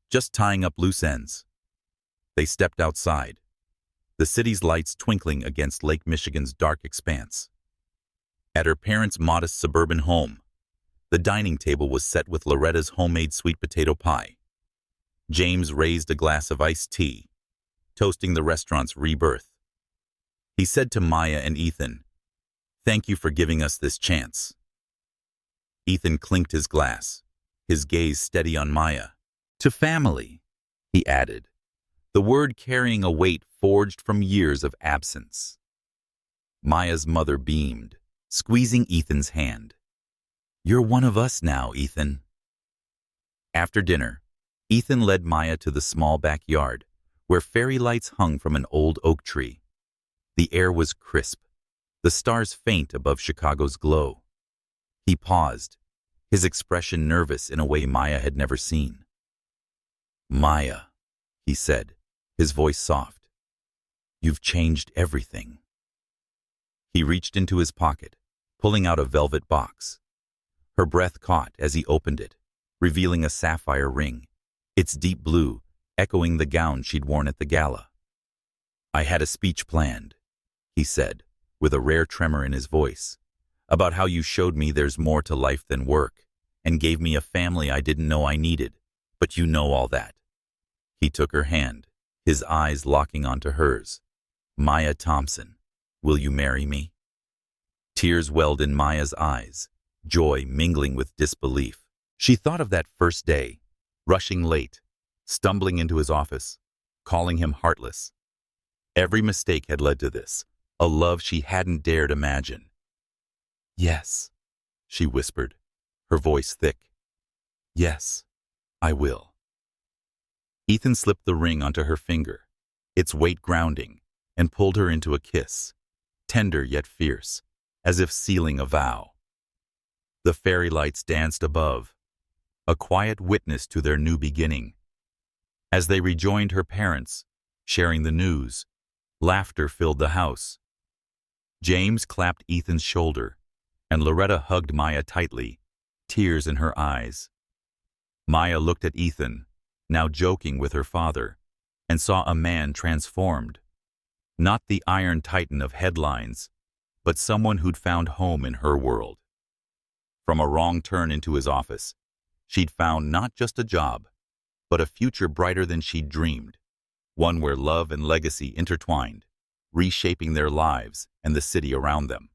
Just tying up loose ends." They stepped outside, the city's lights twinkling against Lake Michigan's dark expanse. At her parents' modest suburban home, the dining table was set with Loretta's homemade sweet potato pie. James raised a glass of iced tea, toasting the restaurant's rebirth. He said to Maya and Ethan, "Thank you for giving us this chance." Ethan clinked his glass, his gaze steady on Maya. "To family," he added, the word carrying a weight forged from years of absence. Maya's mother beamed, squeezing Ethan's hand. "You're one of us now, Ethan." After dinner, Ethan led Maya to the small backyard, where fairy lights hung from an old oak tree. The air was crisp, the stars faint above Chicago's glow. He paused, his expression nervous in a way Maya had never seen. "Maya," he said, his voice soft, "you've changed everything." He reached into his pocket, pulling out a velvet box. Her breath caught as he opened it, revealing a sapphire ring, its deep blue echoing the gown she'd worn at the gala. "I had a speech planned," he said, with a rare tremor in his voice, "about how you showed me there's more to life than work, and gave me a family I didn't know I needed, but you know all that." He took her hand, his eyes locking onto hers. "Maya Thompson, will you marry me?" Tears welled in Maya's eyes, joy mingling with disbelief. She thought of that first day, rushing late, stumbling into his office, calling him heartless. Every mistake had led to this, a love she hadn't dared imagine. "Yes," she whispered, her voice thick. "Yes, I will." Ethan slipped the ring onto her finger, its weight grounding, and pulled her into a kiss, tender yet fierce, as if sealing a vow. The fairy lights danced above, a quiet witness to their new beginning. As they rejoined her parents, sharing the news, laughter filled the house. James clapped Ethan's shoulder, and Loretta hugged Maya tightly, tears in her eyes. Maya looked at Ethan, now joking with her father, and saw a man transformed. Not the iron titan of headlines, but someone who'd found home in her world. From a wrong turn into his office, she'd found not just a job, but a future brighter than she'd dreamed, one where love and legacy intertwined, reshaping their lives and the city around them.